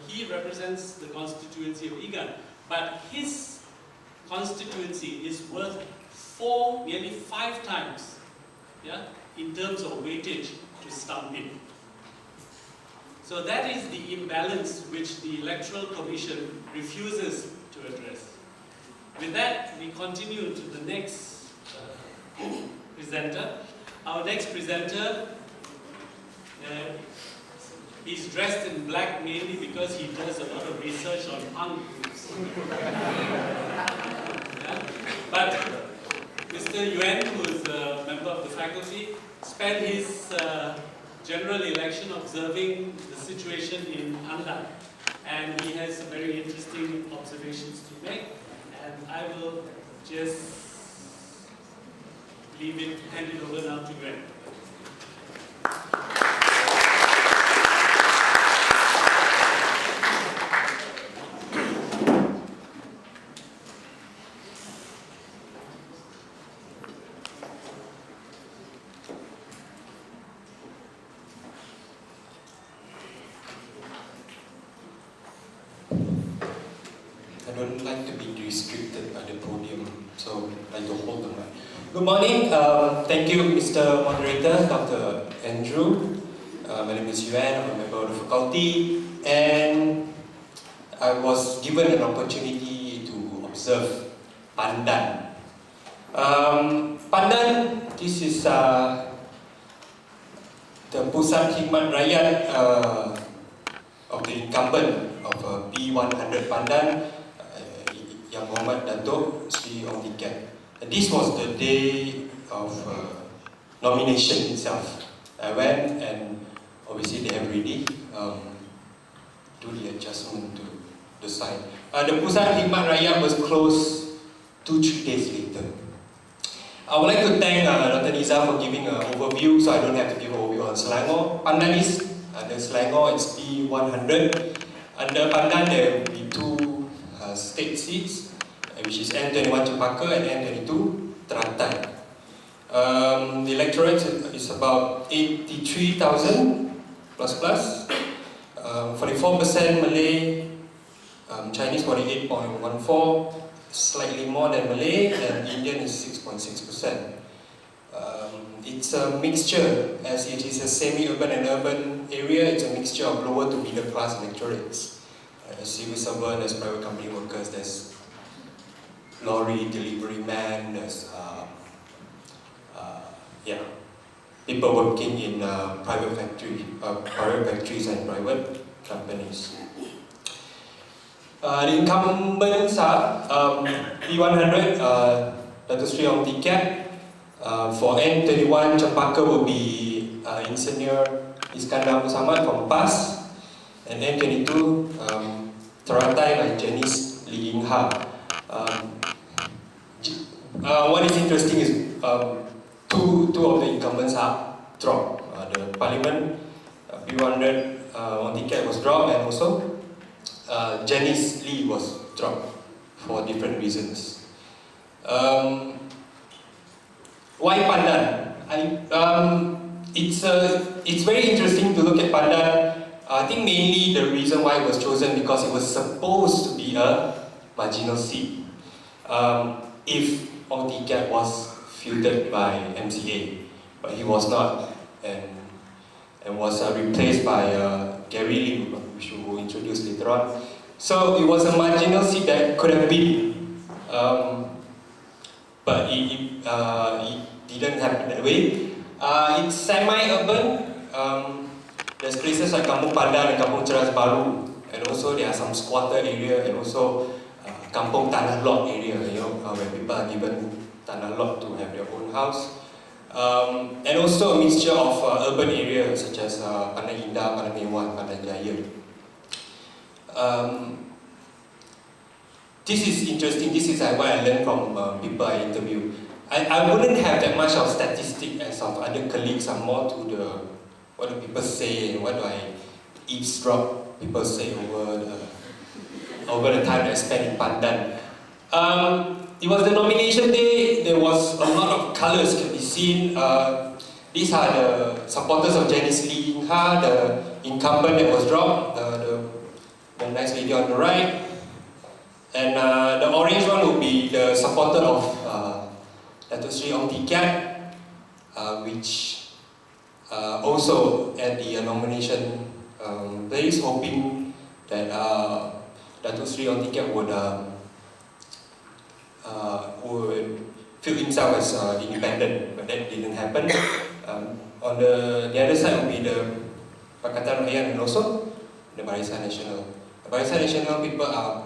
he represents the constituency of Igan, but his constituency is worth nearly five times yeah, in terms of weightage to stump in. So that is the imbalance which the Electoral Commission refuses to address. With that, we continue to the next presenter. Our next presenter, he's dressed in black mainly because he does a lot of research on punk groups. Yeah? But Mr. Yuan, who is a member of the faculty, spent his general election observing the situation in Andak. And he has some very interesting observations to make. And I will just hand it over now to Yuan. I don't like to be restricted by the podium, so I like to hold the mic. Good morning. Thank you, Mr. Moderator, Dr. Andrew. My name is Yuan. I'm a member of the faculty, and I was given an opportunity to observe Pandan. Pandan, this is the Pusat Khidmat Rakyat of the incumbent of P100 Pandan, Yang Muhammad Datuk Sri Ong Tiket. This was the day of nomination itself. I went and obviously they have already do the adjustment to the site. The Pusat Khidmat Rakyat was closed 2-3 days later. I would like to thank Dr. Niza for giving an overview, so I don't have to give an overview on Selangor. Pandan is the Selangor, it's P100. Under Pandan there will be 2 state seats, which is N21 Cempaka and N22 Teratai. The electorate is about 83,000 plus. 44% Malay, Chinese 48.14%, slightly more than Malay, and Indian is 6.6%. It's a mixture, as it is a semi-urban and urban area. It's a mixture of lower to middle class electorates. Civil servant, there's private company workers, there's lorry delivery man, there's people working in private factories and private companies. The incumbents are P100, Datuk Sri Ong Tiket. For N21 Cempaka will be Engineer Iskandar Muhammad from PAS, and N22 Teratai by Janice Lee Ying Ha. What is interesting is two of the incumbents are dropped. The Parliament P100 Ong Tiket was dropped, and also Janice Lee was dropped for different reasons. Why Pandan? It's very interesting to look at Pandan. I think mainly the reason why it was chosen because it was supposed to be a marginal seat. If Ong Tiket was fielded by MCA, but he was not, and was replaced by Gary Lim, which we will introduce later on. So it was a marginal seat that could have been, but it didn't happen that way. It's semi-urban. There's places like Kampung Pandan and Kampung Ceras Baru, and also there are some squatter area, and also Kampung Tanah Lot area, where people are given tanah lot to have their own house. And also a mixture of urban areas such as Pandan Indah, Pandan Mewah, Pandan Jaya. This is interesting. This is what I learned from people I interview. I wouldn't have that much of statistic as of other colleagues. I'm more to the what do people say and what do I eavesdrop people say over the time that I spent in Pandan. It was the nomination day. There was a lot of colours can be seen. These are the supporters of Janice Lee Ying Ha, the incumbent that was dropped, the nice lady on the right. And the orange one will be the supporter of Datuk Sri Ong Tiket. which also at the nomination, there is hoping that Datuk Sri On Tiket would feel himself as independent, but that didn't happen. On the other side will be the Pakatan Rakyat and also the Barisan Nasional. The Barisan Nasional people are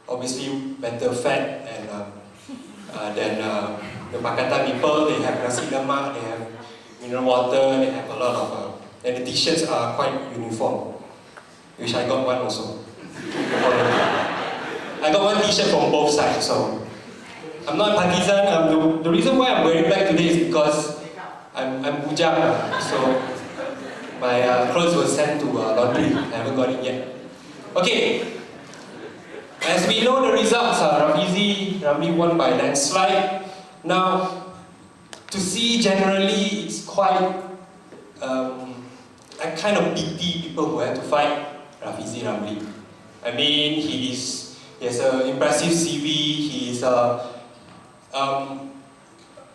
obviously better fed and than the Pakatan people. They have nasi lemak, they have mineral water, they have a lot of and the t-shirts are quite uniform, which I got one also. I got one t-shirt from both sides, so I'm not partisan. The reason why I'm wearing black today is because I'm bujang, so my clothes were sent to laundry. I haven't got it yet. Okay, as we know the results are Ramli won by landslide. Now, to see generally, it's quite I kind of pity people who had to fight Rafizi Ramli. I mean, he has an impressive CV. He is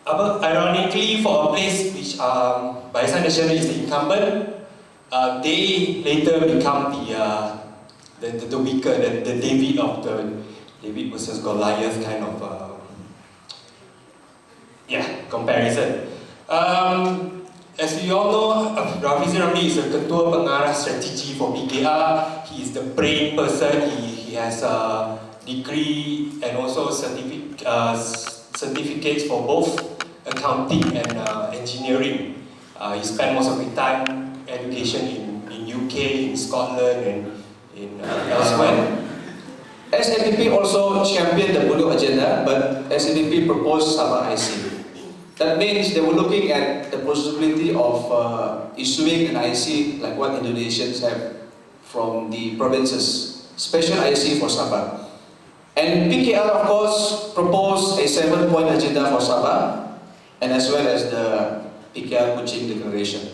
ironically, for a place which Barisan Nasional is the incumbent, they later become the weaker, the David of the David versus Goliath kind of comparison. As we all know, Rafizi Ramli is a Ketua Pengarah Strategi for PKR. He is the brain person. He has a degree and also certificates for both accounting and engineering. He spent most of his time education in UK, in Scotland, and in elsewhere. SNDP also championed the Bunuh agenda, but SNDP proposed Sabah IC. That means they were looking at the possibility of issuing an IC like what Indonesians have from the provinces, special IC for Sabah. And PKR, of course, proposed a 7-point agenda for Sabah, and as well as the PKR Kuching Declaration.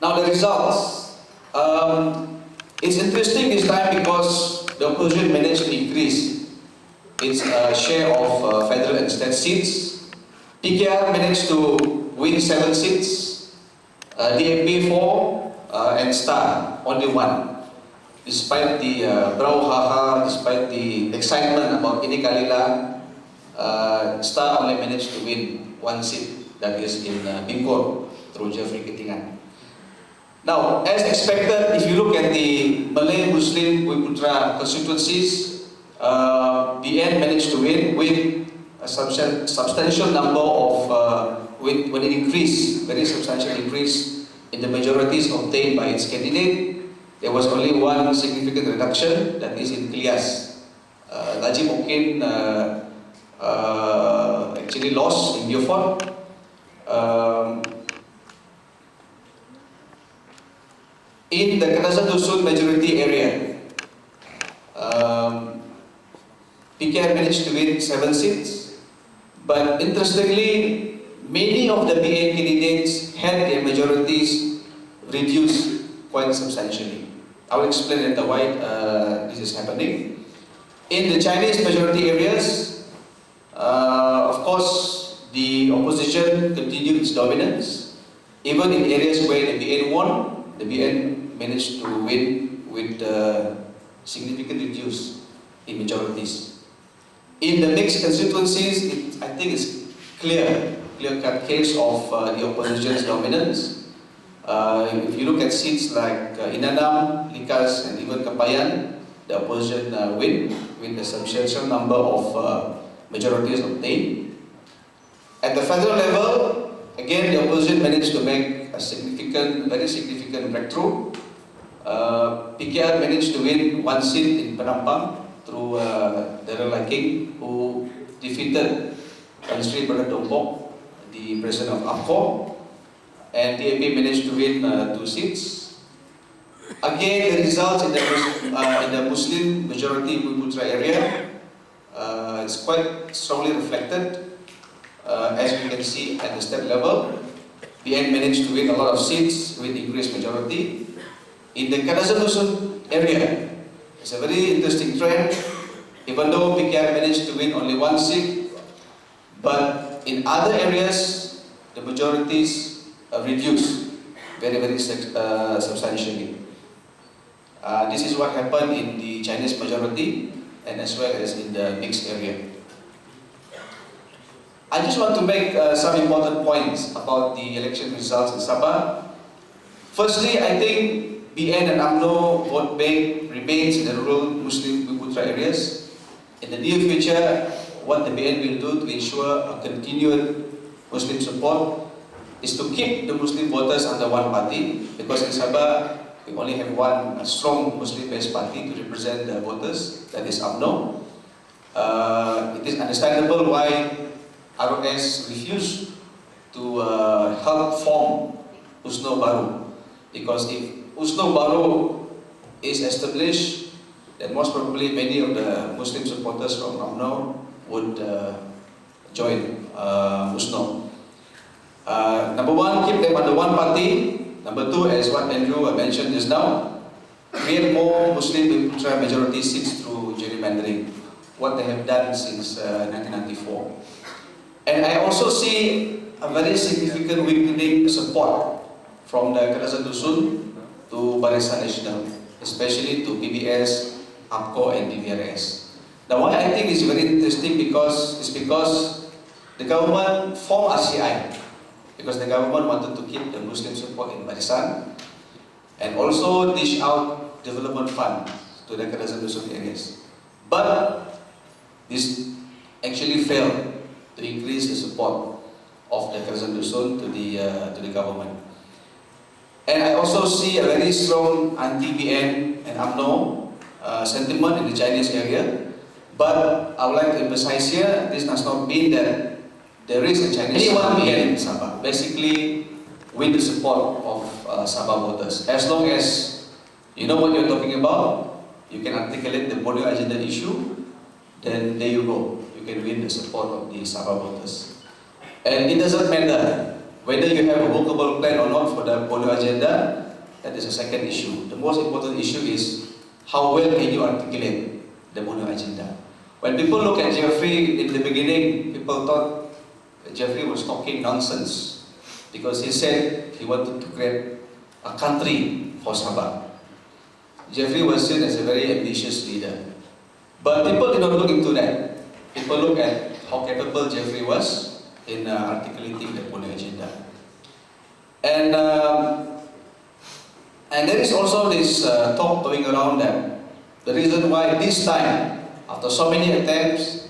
Now the results. It's interesting this time because the opposition managed to increase its share of federal and state seats. PKR managed to win 7 seats, DAP 4, and STAR only 1. Despite the brouhaha, despite the excitement about ini Kalilah, STAR only managed to win 1 seat, that is in Bingkor through Jeffrey Ketingan. Now, as expected, if you look at the Malay Muslim Bumi-Putra constituencies, BN managed to win with a substantial number of, with an increase, very substantial increase in the majorities obtained by its candidate. There was only one significant reduction, that is in Klias. Najib Mukin actually lost in Beaufort. In the Kanasan Dusun majority area, PKR managed to win 7 seats. But interestingly, many of the BN candidates had their majorities reduced quite substantially. I will explain later why this is happening. In the Chinese majority areas, of course, the opposition continued its dominance. Even in areas where the BN won, the BN managed to win with significant reduce in majorities. In the mixed constituencies, I think it's clear-cut case of the opposition's dominance. If you look at seats like Inanam, Likas, and even Kampayan, the opposition win with a substantial number of majorities obtained. At the federal level, again, the opposition managed to make a very significant breakthrough. PKR managed to win 1 seat in Penampang through Daryl King, who defeated Tan Sri Bernardombok, the president of APCO, and DAP managed to win 2 seats. Again, the results in the Muslim majority Bumi-Putra area is quite strongly reflected, as we can see at the state level. BN managed to win a lot of seats with increased majority. In the Kanasan Dusun area, it's a very interesting trend. Even though PKR managed to win only 1 seat, but in other areas, the majorities reduced very substantially. This is what happened in the Chinese majority and as well as in the mixed area. I just want to make some important points about the election results in Sabah. Firstly, I think BN and UMNO vote bank remains in the rural Muslim Buputra areas. In the near future, what the BN will do to ensure a continued Muslim support is to keep the Muslim voters under one party, because in Sabah we only have one strong Muslim-based party to represent the voters, that is UMNO. It is understandable why ROS refused to help form USNO Baru, because if USNO Baru is established, then most probably many of the Muslim supporters from UMNO would join USNO. Number one, keep them under one party. Number two, as what Andrew mentioned just now, create more Muslim majority seats through gerrymandering, what they have done since 1994. And I also see a very significant weakening support from the Kalilah Dusun to Barisan Nasional, especially to PBS, APCO and DVRS. Now why I think is very interesting because the government formed RCI because the government wanted to keep the Muslim support in Barisan and also dish out development fund to the Kalilah Dusun areas. But this actually failed to increase the support of the Kalilah Dusun to the government. And I also see a very strong anti-BN and UMNO sentiment in the Chinese area. But I would like to emphasize here, this does not mean that there is a Chinese BN in Sabah. Basically, win the support of Sabah voters. As long as you know what you're talking about, you can articulate the Borneo agenda issue, then there you go. You can win the support of the Sabah voters. And it doesn't matter whether you have a workable plan or not for the Borneo agenda. That is a second issue. The most important issue is how well can you articulate the Borneo agenda. When people look at Jeffrey in the beginning, people thought that Jeffrey was talking nonsense because he said he wanted to create a country for Sabah. Jeffrey was seen as a very ambitious leader. But people did not look into that. People look at how capable Jeffrey was in articulating the Borneo agenda. And there is also this talk going around that the reason why this time, after so many attempts,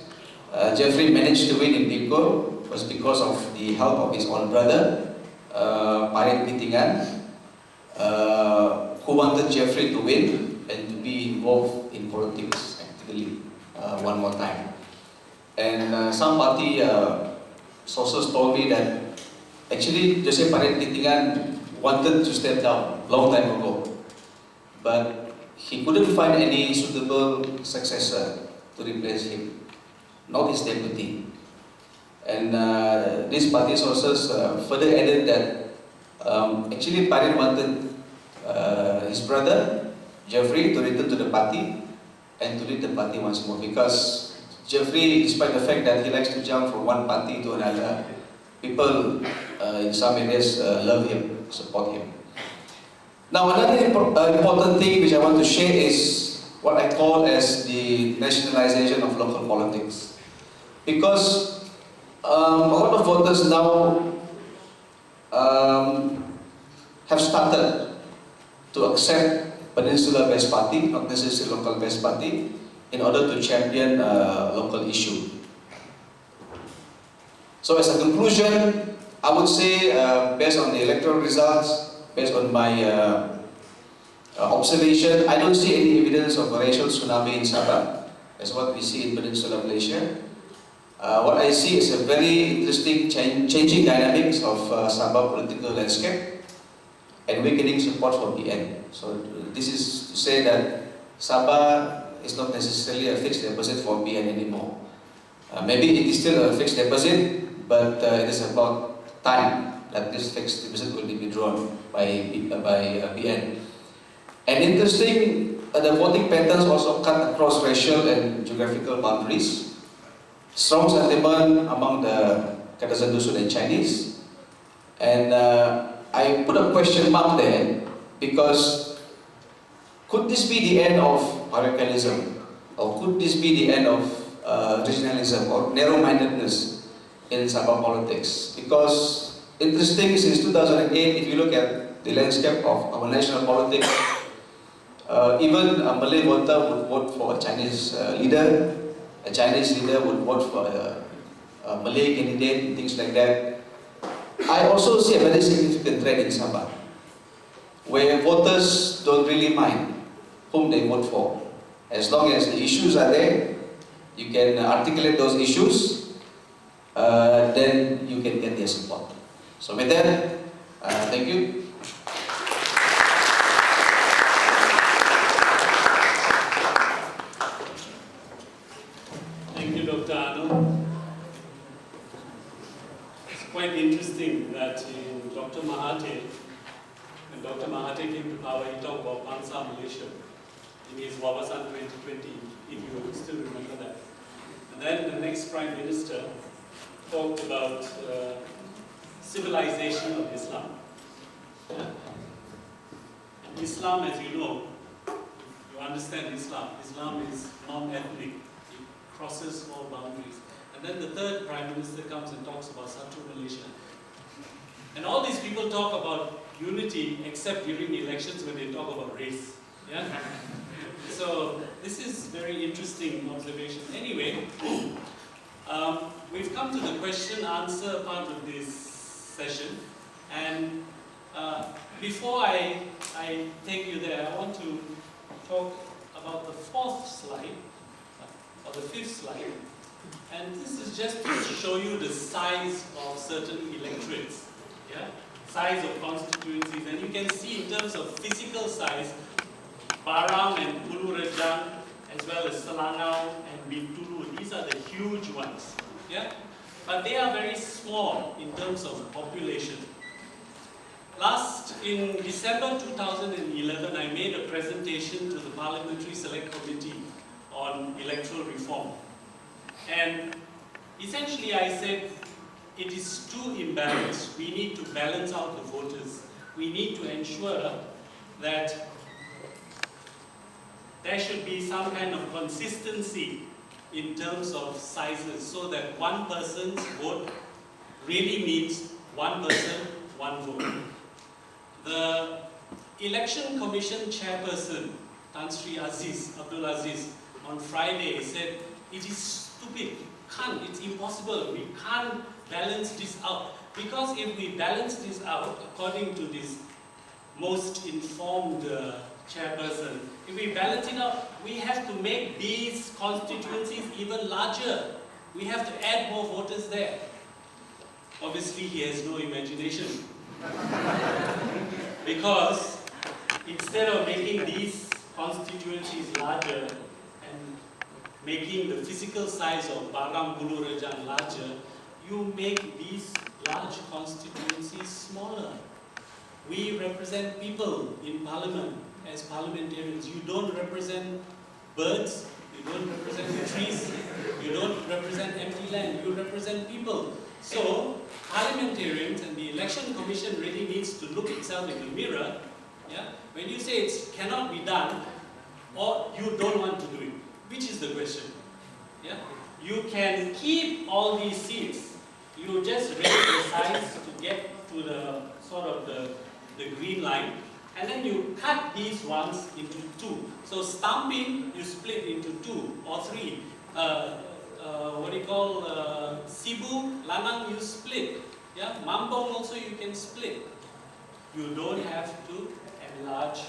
Jeffrey managed to win in Bikor was because of the help of his own brother, Parit Bitingan, who wanted Jeffrey to win and to be involved in politics actively one more time. And some party sources told me that actually Jose Parit Bitingan wanted to step down long time ago, but he couldn't find any suitable successor to replace him, not his deputy. And these party sources further added that actually Parit wanted his brother Jeffrey to return to the party and to lead the party once more, because Jeffrey, despite the fact that he likes to jump from one party to another, people in some areas love him, support him. Now another important thing which I want to share is what I call as the nationalization of local politics. Because a lot of voters now have started to accept peninsula-based party, not necessarily local-based party, in order to champion local issue. So as a conclusion, I would say, based on the electoral results, based on my observation, I don't see any evidence of a racial tsunami in Sabah, as what we see in Peninsular Malaysia. What I see is a very interesting changing dynamics of Sabah political landscape and weakening support for BN. So this is to say that Sabah is not necessarily a fixed deposit for BN anymore. Maybe it is still a fixed deposit, but it is about time that this fixed deposit will be withdrawn by BN. And interesting, the voting patterns also cut across racial and geographical boundaries. Strong sentiment among the Kalilah Dusun and Chinese, And I put a question mark there because could this be the end of parochialism? Or could this be the end of regionalism or narrow-mindedness in Sabah politics? Because interesting, since 2008, if you look at the landscape of our national politics, even a Malay voter would vote for a Chinese leader, a Chinese leader would vote for a Malay candidate, things like that. I also see a very significant trend in Sabah, where voters don't really mind whom they vote for. As long as the issues are there, you can articulate those issues, then you can get their support. So with that, thank you. Thank you, Dr. Arnold. It's quite interesting that in Dr. Mahathir, when Dr. Mahathir came to power, he talked about Bangsa Malaysia in his Wawasan 2020, if you still remember that. And then the next Prime Minister talked about civilization of Islam. Yeah. Islam, as you know, you understand Islam. Islam is non-ethnic. It crosses all boundaries. And then the third Prime Minister comes and talks about Satu Malaysia. And all these people talk about unity except during elections when they talk about race. Yeah? So this is very interesting observation. Anyway, we've come to the question-answer part of this session, and before I take you there, I want to talk about the fourth slide, or the fifth slide, and this is just to show you the size of certain electorates, yeah? Size of constituencies, and you can see in terms of physical size, Barang and Pulau Rejang, as well as Selangau and Bintulu, these are the huge ones, yeah? But they are very small in terms of population. In December 2011, I made a presentation to the Parliamentary Select Committee on electoral reform. And essentially I said, it is too imbalanced. We need to balance out the voters. We need to ensure that there should be some kind of consistency in terms of sizes, so that one person's vote really means one person, one vote. The Election Commission Chairperson, Tan Sri Abdul Aziz, on Friday said, it is stupid, it's impossible, we can't balance this out. Because if we balance this out, according to this most informed chairperson, if we balance it out, we have to make these constituencies even larger. We have to add more voters there. Obviously, he has no imagination. Because instead of making these constituencies larger and making the physical size of Barang Pulau Rejang larger, you make these large constituencies smaller. We represent people in parliament as parliamentarians. You don't represent birds, you don't represent the trees, you don't represent empty land, you represent people. So, parliamentarians and the Election Commission really needs to look itself in the mirror. Yeah? When you say it cannot be done, or you don't want to do it, which is the question? Yeah? You can keep all these seats, you just raise the size to get to the sort of the green line, and then you cut these ones into two. So Stampin, you split into two or three. Sibu, Lanang, you split. Yeah? Mambong also you can split. You don't have to enlarge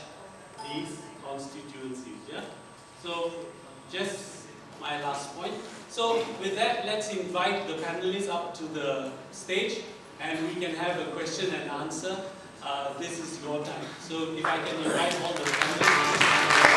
these constituencies. Yeah? So just my last point. So with that, let's invite the panelists up to the stage and we can have a question and answer. This is your time. So if I can invite all the panelists.